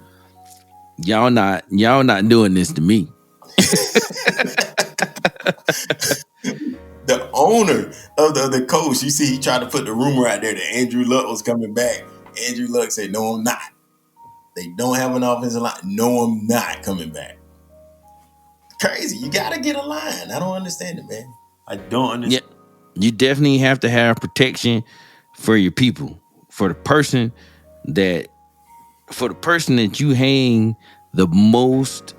Y'all not doing this to me." The owner of the coach, you see, he tried to put the rumor out there that Andrew Luck was coming back. Andrew Luck said, "No, I'm not. They don't have an offensive line. No, I'm not coming back." Crazy. You gotta get a line. I don't understand it, man. I don't understand. Yeah, you definitely have to have protection for your people, for the person that you hang the most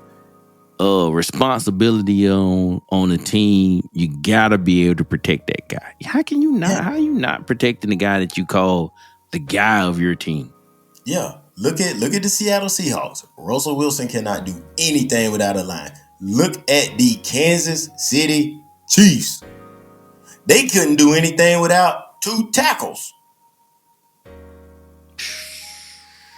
responsibility on a team. You gotta be able to protect that guy. How can you not? How are you not protecting the guy that you call the guy of your team? Yeah. Look at the Seattle Seahawks. Russell Wilson cannot do anything without a line. Look at the Kansas City Chiefs. They couldn't do anything without 2 tackles.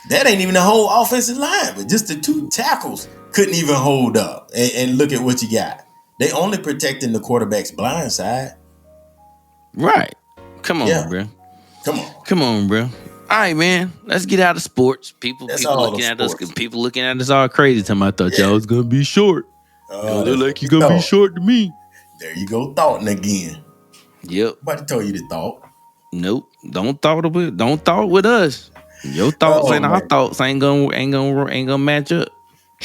That ain't even the whole offensive line, but just the 2 tackles couldn't even hold up. And look at what you got. They only protecting the quarterback's blind side. Right. Come Yeah, on, bro. come on. Come on, bro. All right, man. Let's get out of sports. People That's all looking of at us. sports. People looking at us all crazy. Time I thought y'all Yeah. was gonna be short. Oh, Don't look that's like what you you gonna be thought. short to me. There you go, thoughting again. Yep. Nobody told you to thought. Nope. Don't thought with us. Your thoughts Oh and our man. thoughts ain't gonna match up.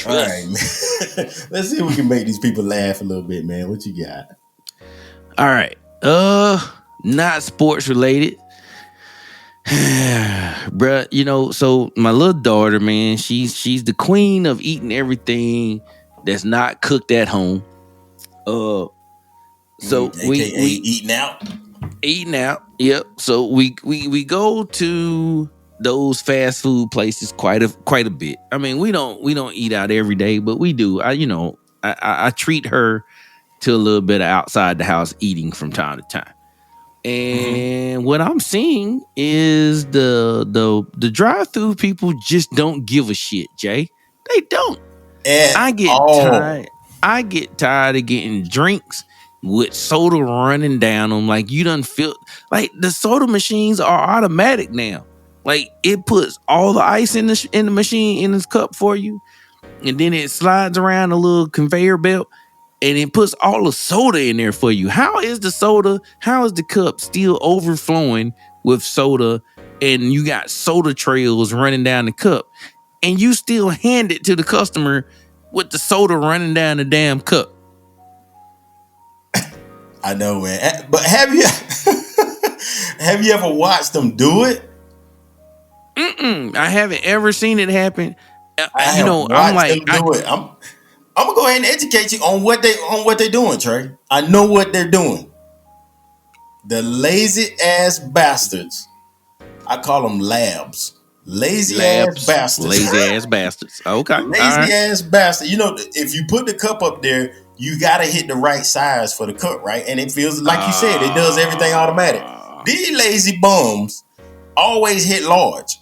All right, Trust. man. Let's see if we can make these people laugh a little bit, man. What you got? All right. Not sports related. Bruh, so my little daughter, man, she's the queen of eating everything that's not cooked at home. So AKA we eating out. eating out. Yep. So we go to those fast food places quite a bit. I mean, we don't eat out every day, but we do. I treat her to a little bit of outside the house eating from time to time. Mm-hmm. And what I'm seeing is the drive-through people just don't give a shit, Jay. They don't. I At get all. tired. I get tired of getting drinks with soda running down them. Like you done feel like the soda machines are automatic now. Like it puts all the ice in the machine in this cup for you, and then it slides around a little conveyor belt, and it puts all the soda in there for you. How is the cup still overflowing with soda, and you got soda trails running down the cup, and you still hand it to the customer with the soda running down the damn cup? I know, man. But have you have you ever watched them do it? I haven't ever seen it happen. I have I'm watched them like, do it. I'm gonna go ahead and educate you on what they're doing, Trey. I know what they're doing. The lazy ass bastards. I call them labs. Lazy ass bastards. lazy ass bastards. Okay, all Lazy right. ass bastard. You know, if you put the cup up there, you gotta hit the right size for the cup, right? And it feels like you said, it does everything automatic. These lazy bums always hit large.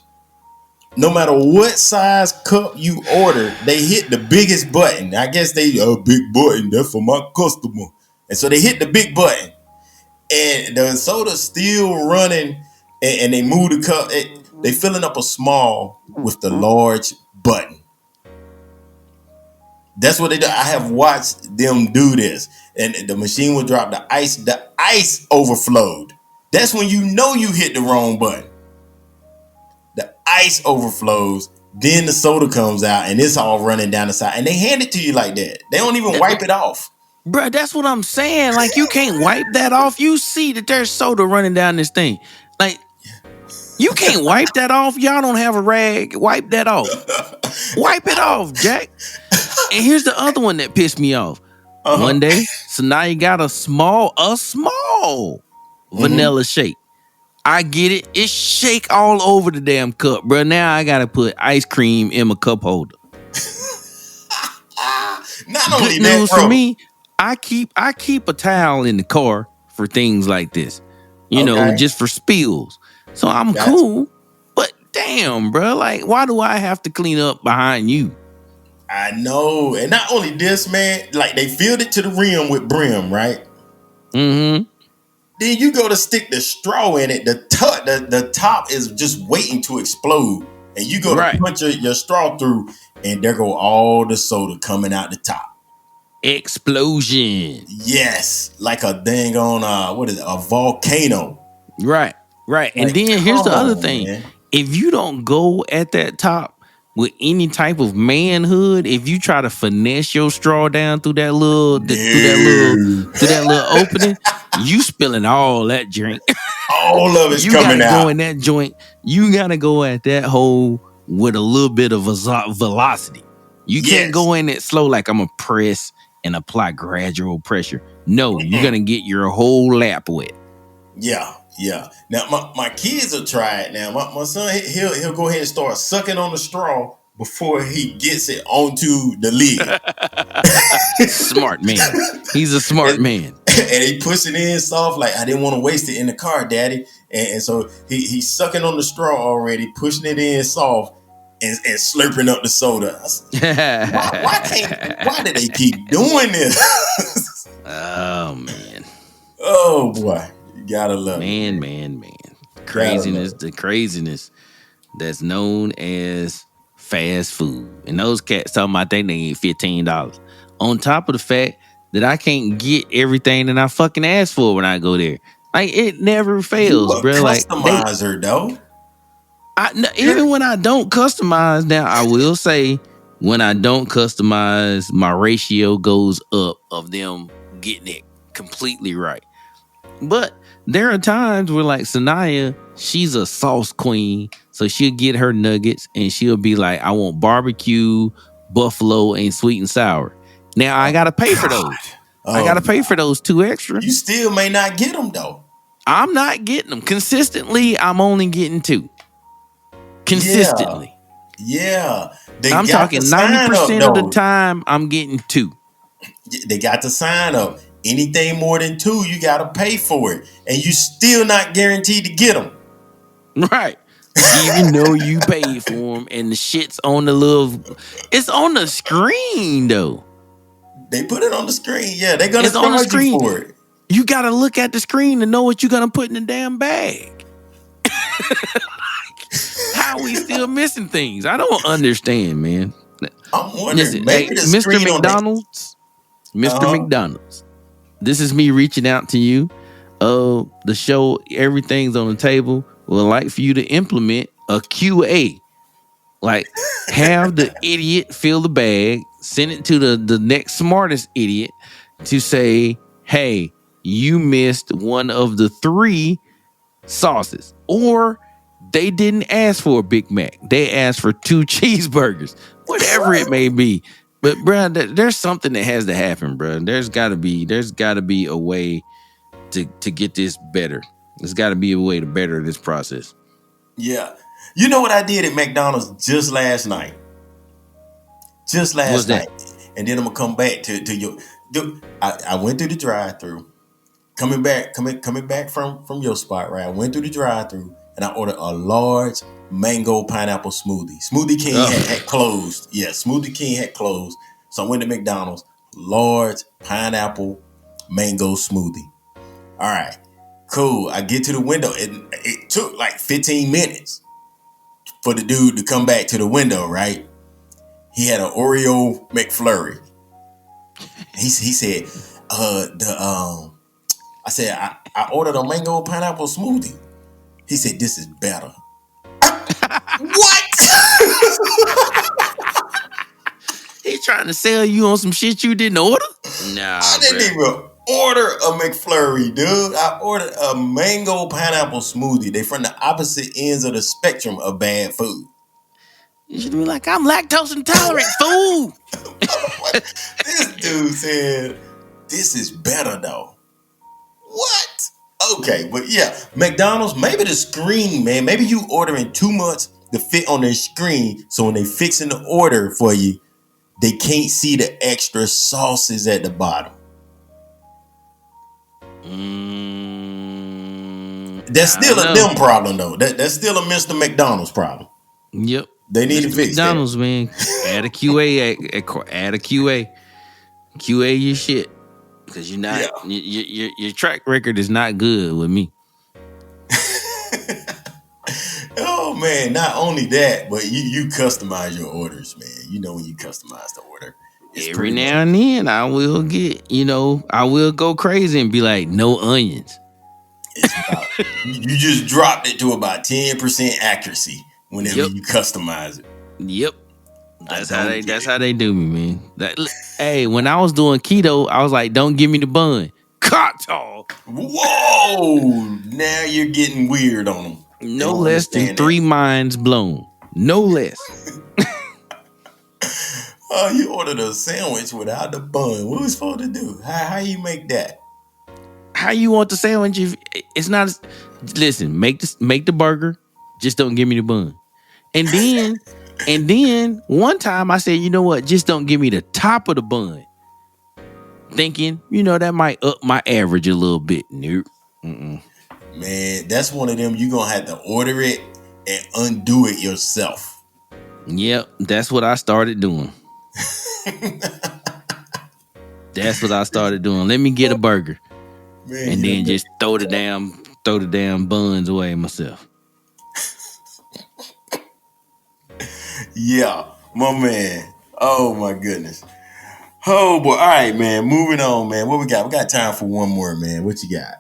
No matter what size cup you order, they hit the biggest button. I guess they a big button. That's for my customer. And so they hit the big button, and the soda's still running, and they move the cup. They filling up a small with the large button. That's what they do. I have watched them do this, and the machine will drop the ice. The ice overflowed. That's when you know you hit the wrong button. The ice overflows, then the soda comes out, and it's all running down the side. And they hand it to you like that. They don't even wipe it off. Bruh, that's what I'm saying. Like, you can't wipe that off. You see that there's soda running down this thing. Like, you can't wipe that off. Y'all don't have a rag. Wipe that off. Wipe it off, Jack. And here's the other one that pissed me off. One day, so now you got a small vanilla shake. I get it. It's shake all over the damn cup, bro. Now I gotta put ice cream in my cup holder. Not only Good that, news bro. for me, I keep a towel in the car for things like this. Just for spills. So I'm cool. But damn, bro, like, why do I have to clean up behind you? I know. And not only this, man, like they filled it to the rim with brim, right? Mm-hmm. Then you go to stick the straw in it. The top is just waiting to explode. And you go to punch your straw through, and there go all the soda coming out the top. Explosion. Yes. Like a dang on a volcano. Right. Like, and then here's the other thing. Man. If you don't go at that top with any type of manhood, if you try to finesse your straw down through that little opening, you spilling all that drink. All of it's coming out. You gotta go in that joint. You gotta go at that hole with a little bit of velocity. You can't go in it slow like I'm gonna press and apply gradual pressure. No, you're gonna get your whole lap wet. Yeah. Now my kids will try it. Now my son he'll go ahead and start sucking on the straw before he gets it onto the lid. Smart man. He's a smart man. And he puts it in soft, like, I didn't want to waste it in the car, Daddy. And so he's sucking on the straw already, pushing it in soft, and slurping up the soda. Why do they keep doing this? Oh man. Oh boy. You Gotta love it. Man. Gotta love Craziness, it. the craziness that's known as fast food. And those cats talking about they need $15. On top of the fact that I can't get everything that I fucking ask for when I go there. Like it never You fails, a bro. Like customizer, though. even when I don't customize, now I will say when I don't customize, my ratio goes up of them getting it completely right. But there are times where like Sanaya, she's a sauce queen, so she'll get her nuggets and she'll be like, I want barbecue, buffalo, and sweet and sour. Now I gotta pay for God. those. I gotta pay for those 2 extra. You still may not get them, though. I'm not getting them consistently. I'm only getting 2 consistently. Yeah. They I'm got talking the sign up, 90% of the though. time. I'm getting 2. They got the sign up. Anything more than 2, you got to pay for it. And you still not guaranteed to get them. Right. Even though you paid for them and the shit's on the it's on the screen though. They put it on the screen. Yeah, they're going to It's on the charge you screen. for it. You got to look at the screen to know what you're going to put in the damn bag. How we still missing things? I don't understand, man. I'm wondering, Listen, maybe hey, the Mr. screen on McDonald's, Mr. Uh-huh. McDonald's, this is me reaching out to you. The show Everything's on the Table would like for you to implement a QA. Like, have the idiot fill the bag, send it to the next smartest idiot to say, hey, you missed one of the 3 sauces. Or they didn't ask for a Big Mac. They asked for 2 cheeseburgers. Whatever it may be. But bro, there's something that has to happen, bro. There's gotta be a way to get this better. There's gotta be a way to better this process. Yeah. You know what I did at McDonald's just last night? Just last What's that? night. And then I'm going to come back to your... I went through the drive-thru. Coming back from your spot, right? I went through the drive-thru and I ordered a large mango pineapple smoothie. Smoothie King had closed. Yeah, Smoothie King had closed. So I went to McDonald's. Large pineapple mango smoothie. All right. Cool. I get to the window. It took like 15 minutes for the dude to come back to the window, right? He had an Oreo McFlurry. He said, I said, I ordered a mango pineapple smoothie. He said, this is better. What? He trying to sell you on some shit you didn't order? Nah, I didn't even order a McFlurry, dude. I ordered a mango pineapple smoothie. They from the opposite ends of the spectrum of bad food. You should be like, I'm lactose intolerant, fool. This dude said, this is better though. What? Okay, but yeah, McDonald's, maybe the screen, man. Maybe you ordering too much to fit on their screen. So when they fixing the order for you, they can't see the extra sauces at the bottom. That's still a them problem though. That's still a Mr. McDonald's problem. Yep. They need to fix McDonald's, that. man. Add a QA. Add a QA. QA your shit. Because you're not your track record is not good with me. Oh man, not only that, but you customize your orders, man. You know when you customize the order. Every now and then I will I will go crazy and be like, no onions. You just dropped it to about 10% accuracy whenever you customize it. Yep. That's how they do me, man. Hey, when I was doing keto, I was like, don't give me the bun. Cocktail. Whoa! Now you're getting weird on them. No less than 3 minds blown. No less. Oh, you ordered a sandwich without the bun. What was supposed to do? How you make that? How you want the sandwich if it's not? Listen, make the burger. Just don't give me the bun. And then one time I said, you know what? Just don't give me the top of the bun. Thinking, that might up my average a little bit. Nope. Man, that's one of them. You gonna have to order it and undo it yourself. Yep, that's what I started doing. That's what I started doing. Let me get a burger. Man, and then just throw the damn throw the damn buns away myself. Yeah, my man. Oh my goodness. Oh boy. All right, man. Moving on, man. What we got? We got time for one more, man. What you got?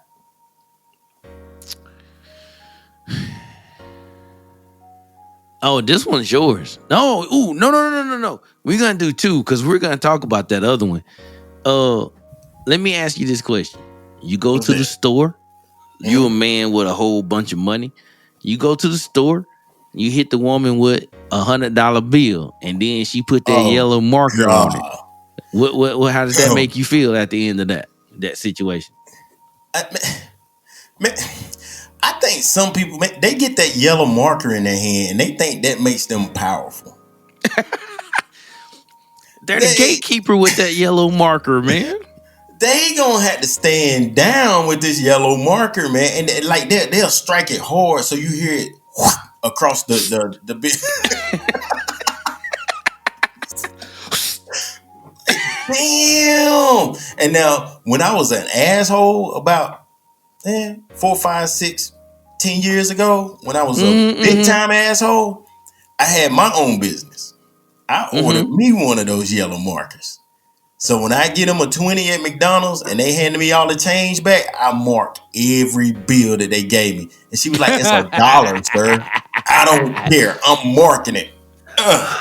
Oh, this one's yours. No, no. We're gonna do two because we're gonna talk about that other one. Let me ask you this question. You go What's to that? the store, you a man with a whole bunch of money. You go to the store, you hit the woman with $100 bill, and then she put that Oh yellow marker on it. God. What how does that make you feel at the end of that situation? I, man, I think some people, man, they get that yellow marker in their hand and they think that makes them powerful. They're the gatekeeper with that yellow marker, man. They gonna have to stand down with this yellow marker, man, and like they'll strike it hard so you hear it across the bit. Damn. And now, when I was an asshole about 4, 5, 6, 10 years ago, when I was a big time asshole, I had my own business. I ordered me one of those yellow markers. So when I get them a 20 at McDonald's and they handed me all the change back, I marked every bill that they gave me. And she was like, "It's $1, sir. I don't care. I'm marking it.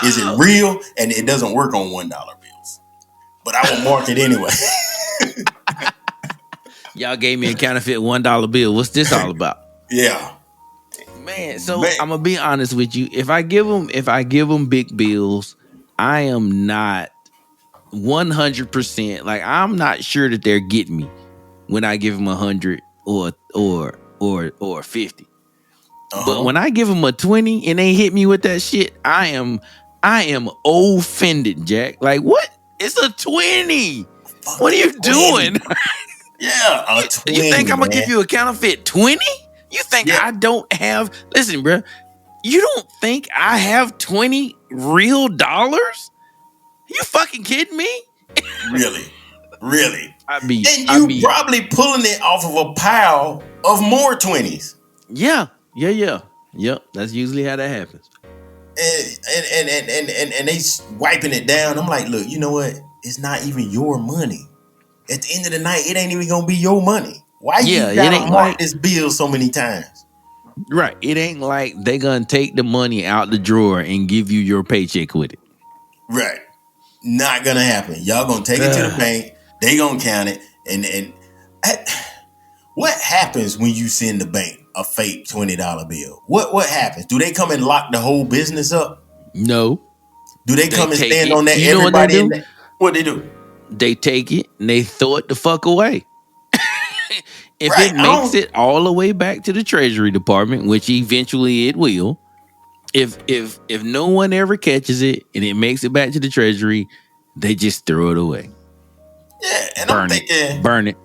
Is it real?" And it doesn't work on $1 bills. But I will mark it anyway. Y'all gave me a counterfeit $1 bill. What's this all about? Yeah. Man, so I'm gonna be honest with you. If I give them big bills, I am not 100%. Like, I'm not sure that they're getting me when I give them 100 or 50. But when I give them a 20 and they hit me with that shit, I am offended, Jack. Like, what? It's a 20. What are you doing? Yeah, a 20. You think I'm gonna give you a counterfeit 20? You think I don't have? Listen, bro. You don't think I have 20 real dollars? You fucking kidding me? Really? And you probably pulling it off of a pile of more 20s. Yeah. Yep. That's usually how that happens. And they wiping it down. I'm like, look, you know what? It's not even your money. At the end of the night, it ain't even gonna be your money. Why you gotta mark this bill so many times? Right. It ain't like they gonna take the money out the drawer and give you your paycheck with it. Right. Not gonna happen. Y'all gonna take it to the bank. They gonna count it. And what happens when you send the bank a fake $20 bill? What happens? Do they come and lock the whole business up? No. Do they come and stand on that? You know everybody in there? What they do? They take it and they throw it the fuck away. If it makes it all the way back to the Treasury Department, which eventually it will, if no one ever catches it and it makes it back to the Treasury, they just throw it away. Yeah, and I'm thinking, burn it.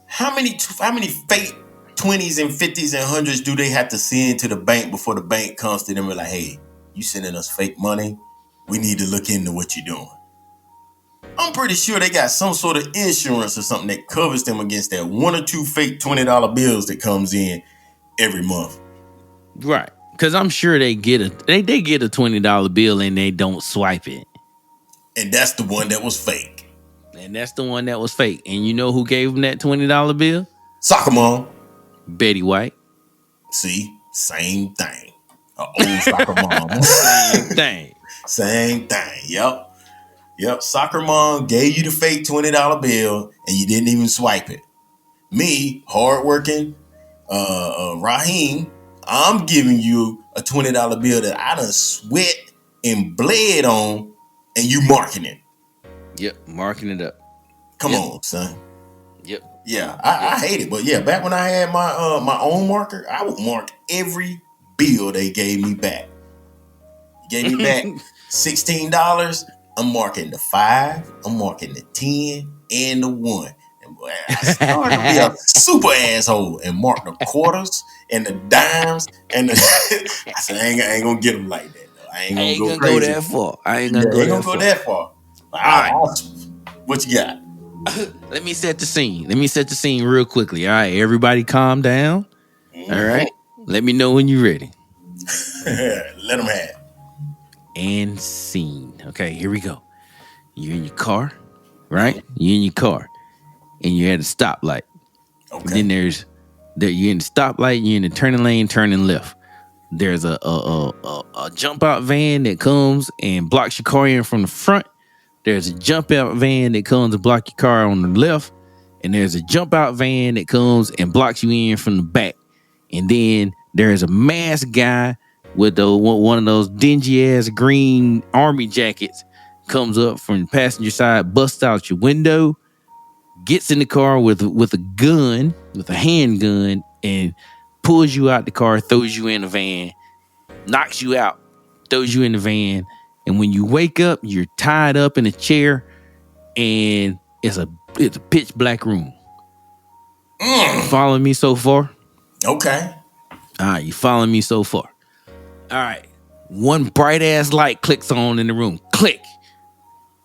How many fake 20s and 50s and 100s do they have to send to the bank before the bank comes to them and like, hey, you sending us fake money? We need to look into what you're doing. I'm pretty sure they got some sort of insurance or something that covers them against that 1 or 2 fake $20 bills that comes in every month. Right. Because I'm sure they get a $20 bill and they don't swipe it. And that's the one that was fake. And you know who gave them that $20 bill? Soccer mom. Betty White. See? Same thing. An old soccer mom. Same thing. Yep. Soccer mom gave you the fake $20 bill and you didn't even swipe it. Me, hardworking, Raheem, I'm giving you a $20 bill that I done sweat and bled on, and you marking it. Yep, marking it up. Come on, son. Yep. Yeah, I hate it, but yeah, back when I had my own marker, I would mark every bill they gave me back. Gave me back $16. I'm marking the 5, I'm marking the 10, and the 1. And boy, I started to be a super asshole and mark the quarters and the dimes and the I said, I ain't gonna get them like that. Though. I ain't gonna go that far. I ain't gonna go that far. All right. What you got? Let me set the scene real quickly. All right, everybody calm down. All right. Let me know when you're ready. Let them have. And scene. Okay, here we go. You're in your car, right? You're in your car, and you're at a stoplight. Okay. Then you're in the stoplight. You're in the turning lane, turning left. There's a jump out van that comes and blocks your car in from the front. There's a jump out van that comes and block your car on the left, and there's a jump out van that comes and blocks you in from the back. And then there's a masked guy with one of those dingy ass green army jackets comes up from the passenger side, busts out your window, gets in the car with a gun, with a handgun, and pulls you out the car, throws you in the van, knocks you out, throws you in the van. And when you wake up, you're tied up in a chair, and it's a pitch black room. You following me so far? Okay. All right, you following me so far? All right. One bright ass light clicks on in the room. Click.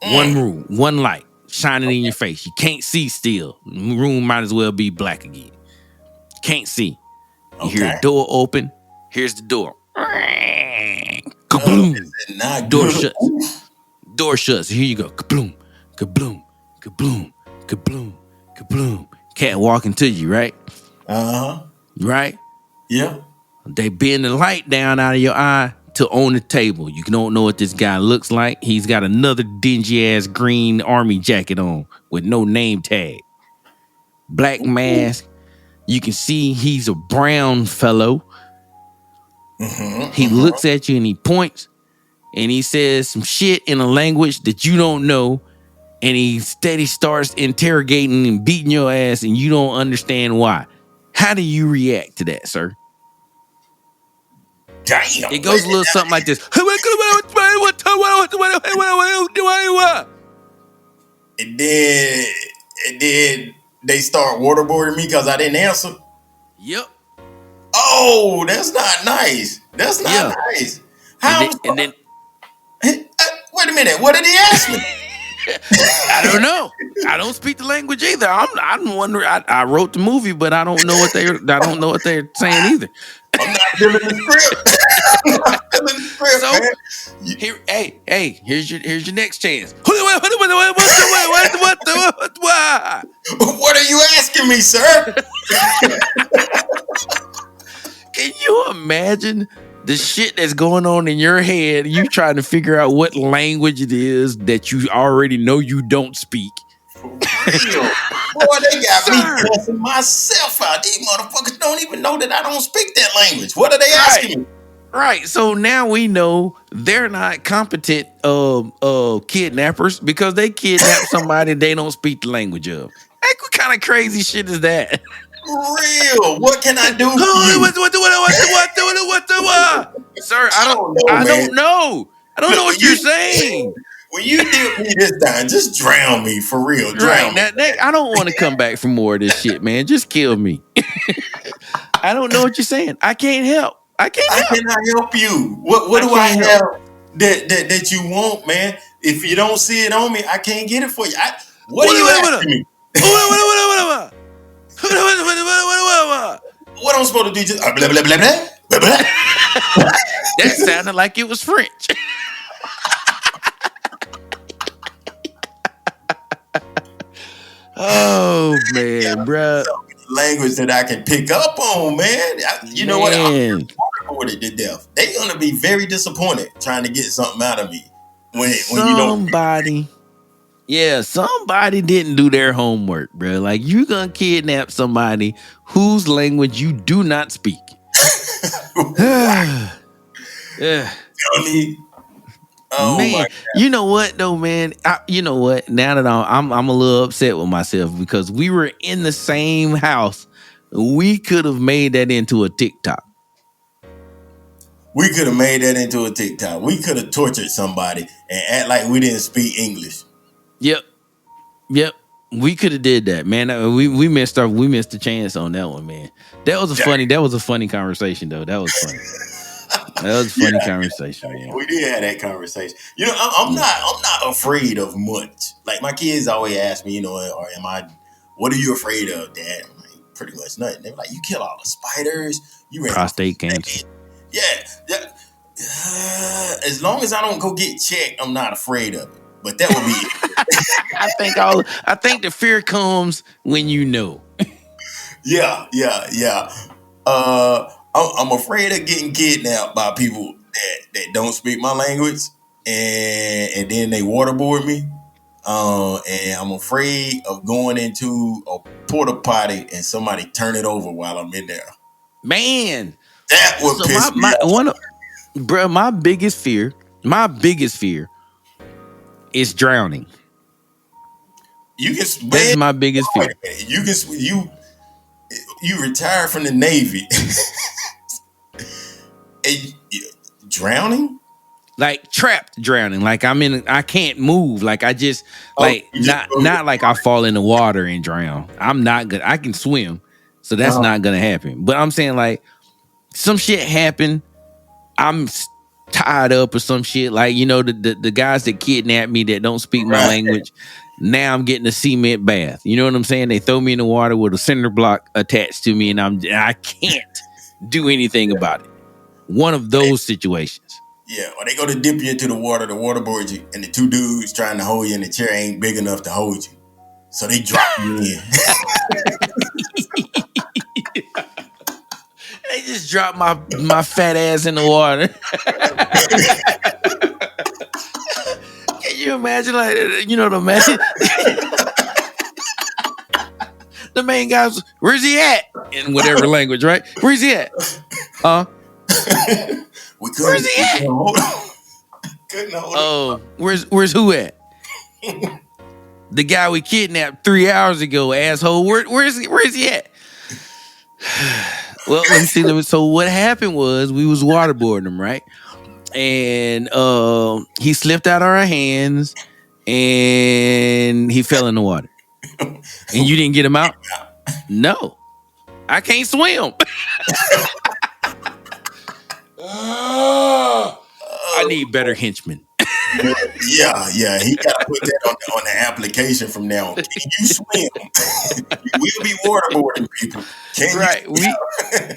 One light shining in your face. You can't see still. The room might as well be black again. Can't see. You hear a door open. Here's the door. Kaboom. Door shuts. Door shuts. Here you go. Kabloom. Kabloom. Kabloom. Kabloom. Kabloom. Cat walking to you, right? Right? Yeah. They bend the light down out of your eye to on the table. You don't know what this guy looks like. He's got another dingy ass green army jacket on with no name tag. Black mask. You can see he's a brown fellow. He looks at you and he points and he says some shit in a language that you don't know. And he steady starts interrogating and beating your ass and you don't understand why. How do you react to that, sir? Damn. It goes a little something like this. And then they start waterboarding me because I didn't answer. Yep. Oh, that's not nice. That's not nice. How? And then wait a minute. What did he ask me? I don't know. I don't speak the language either. I'm wondering. I wrote the movie, but I don't know what they're saying either. I'm not feeling the script. So here's your next chance. What are you asking me, sir? Can you imagine the shit that's going on in your head? You trying to figure out what language it is that you already know you don't speak. For real. Boy, they got me cussing myself out. These motherfuckers don't even know that I don't speak that language. What are they asking me? Right. So now we know they're not competent kidnappers because they kidnap somebody they don't speak the language of. Hey, what kind of crazy shit is that? Real. What can I do? Sir, I don't know. I don't know what you're saying. When you did me this time, just drown me for real. Drown me. I don't want to come back for more of this shit, man. Just kill me. I don't know what you're saying. I can't help. I cannot help you. What do I have that you want, man? If you don't see it on me, I can't get it for you. What are you asking me? What I'm supposed to do? Just blah blah blah blah blah blah. That sounded like it was French. Oh man, bro. Language that I can pick up on, man. You know what? I'm waterboarded to death. They're gonna be very disappointed trying to get something out of me when you don't. Somebody didn't do their homework, bro. Like you gonna kidnap somebody whose language you do not speak. Yeah. I mean, oh man, you know what though, man? You know what? Now that I'm a little upset with myself because we were in the same house. We could have made that into a TikTok. We could have made that into a TikTok. We could have tortured somebody and act like we didn't speak English. Yep. We could have did that, man. We missed the chance on that one, man. That was a funny conversation though. That was funny. That was a funny conversation, man. We did have that conversation. You know, I'm not afraid of much. Like my kids always ask me, you know, what are you afraid of, Dad? I'm like, pretty much nothing. They were like, you kill all the spiders. You ran prostate cancer. Yeah. As long as I don't go get checked, I'm not afraid of it. But that would be it. I think the fear comes when you know. Yeah. I'm afraid of getting kidnapped by people that don't speak my language, and then they waterboard me. And I'm afraid of going into a porta potty and somebody turn it over while I'm in there. Man, That would piss me off. My biggest fear is drowning. That's my biggest fear. You retired from the Navy. And drowning? Like trapped drowning. Like I can't move. Like I just not like I fall in the water and drown. I'm not good. I can swim, so that's not gonna happen. But I'm saying like some shit happened. I'm tied up or some shit. Like, you know, the guys that kidnap me that don't speak my language. Now I'm getting a cement bath. You know what I'm saying? They throw me in the water with a cinder block attached to me, and I can't do anything about it. One of those situations. Yeah, or they go to dip you into the waterboard you, and the two dudes trying to hold you in the chair ain't big enough to hold you. So they drop you in. They just drop my fat ass in the water. Can you imagine, like, you know, the man? The main guy's, where's he at? In whatever language, right? Where's he at? Where's he at? Couldn't hold where's who at? The guy we kidnapped 3 hours ago, asshole. Where's he at? Well, let me see. So what happened was we was waterboarding him, right? And he slipped out of our hands and he fell in the water. And you didn't get him out? No. I can't swim. I need better henchmen. Yeah. He got to put that on the application from now on. Can you swim? We'll be waterboarding people. Right.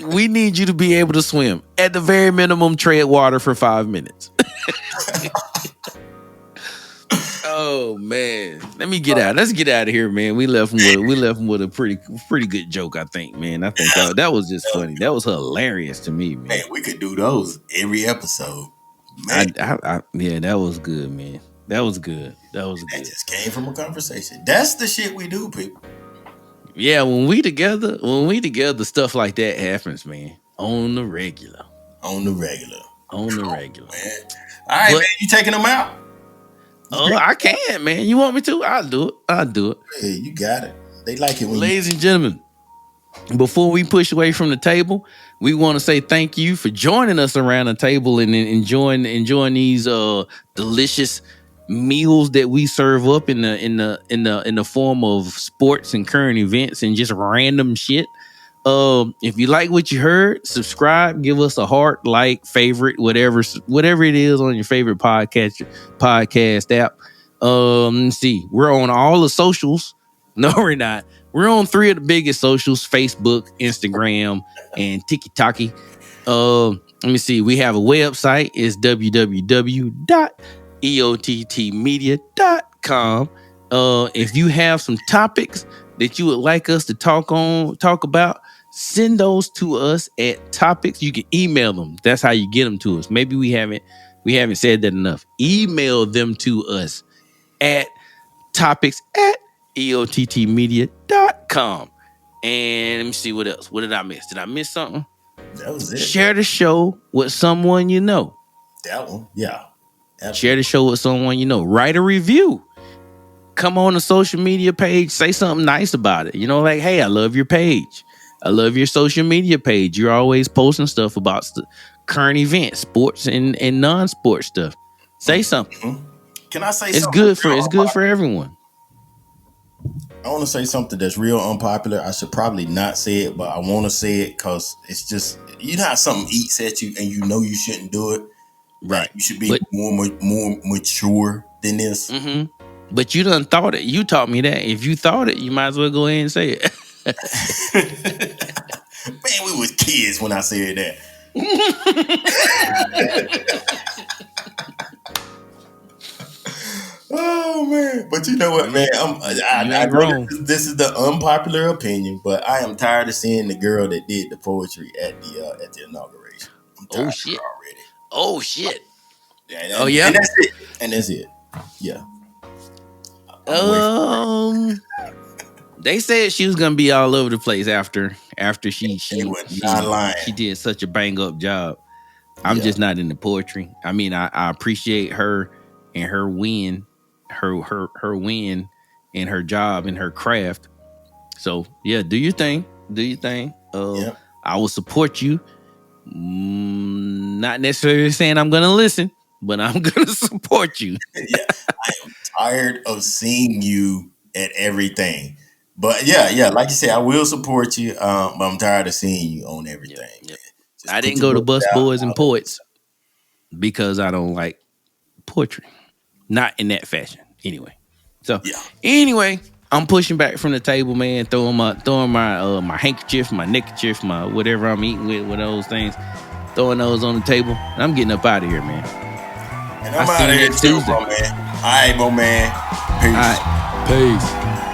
We need you to be able to swim. At the very minimum, tread water for 5 minutes. Oh man. Let's get out of here, man. We left him with a pretty good joke, I think, man. I think that was just funny. That was hilarious to me, man. Man, we could do those every episode. Man. Yeah, that was good, man. That was good. That just came from a conversation. That's the shit we do, people. Yeah, when we together, stuff like that happens, man. On the regular. Man. All right, man. You taking them out? I can, man. You want me to? I'll do it. Hey, you got it. They like it when Ladies and gentlemen, before we push away from the table, we want to say thank you for joining us around the table and enjoying these delicious meals that we serve up in the form of sports and current events and just random shit. If you like what you heard, subscribe, give us a heart, like, favorite, whatever it is on your favorite podcast app. Let's see, we're on all the socials. No, we're not. We're on 3 of the biggest socials: Facebook, Instagram, and TikTok. Let me see. We have a website. It's www.eottmedia.com. If you have some topics that you would like us to talk about, send those to us at topics. You can email them. That's how you get them to us. Maybe we haven't said that enough. Email them to us at topics@eottmedia.com. And let me see what else. What did I miss? Did I miss something? That was it. Share the show with someone you know. That one, yeah. Absolutely. Share the show with someone you know. Write a review. Come on the social media page. Say something nice about it. You know, like, hey, I love your page. I love your social media page. You're always posting stuff about current events, sports and non-sports stuff. Say something. Mm-hmm. Can I say it's something? It's good for everyone. I want to say something that's real unpopular. I should probably not say it, but I want to say it because it's just, you know how something eats at you and you know you shouldn't do it. Right. You should be more mature than this. Mm-hmm. But you done thought it. You taught me that. If you thought it, you might as well go ahead and say it. kids when I said that. Oh man! But you know what, man? I know this is the unpopular opinion, but I am tired of seeing the girl that did the poetry at the inauguration. I'm tired of her already. Oh shit! And that's it. And that's it. Yeah. They said she was gonna be all over the place after she did such a bang up job. I'm just not into poetry. I mean, I appreciate her and her win, her win and her job and her craft. So yeah, do your thing. I will support you. Not necessarily saying I'm gonna listen, but I'm gonna support you. Yeah, I am tired of seeing you at everything. But yeah, like you said, I will support you. But I'm tired of seeing you on everything. Yep. I didn't go to Bus Boys and Poets because I don't like poetry. Not in that fashion. Anyway. Anyway, I'm pushing back from the table, man, throwing my my handkerchief, my neckerchief, my whatever I'm eating with those things, throwing those on the table. And I'm getting up out of here, man. And I'm out of here too, bro, man. All right, bro, man. Peace. All right. Peace.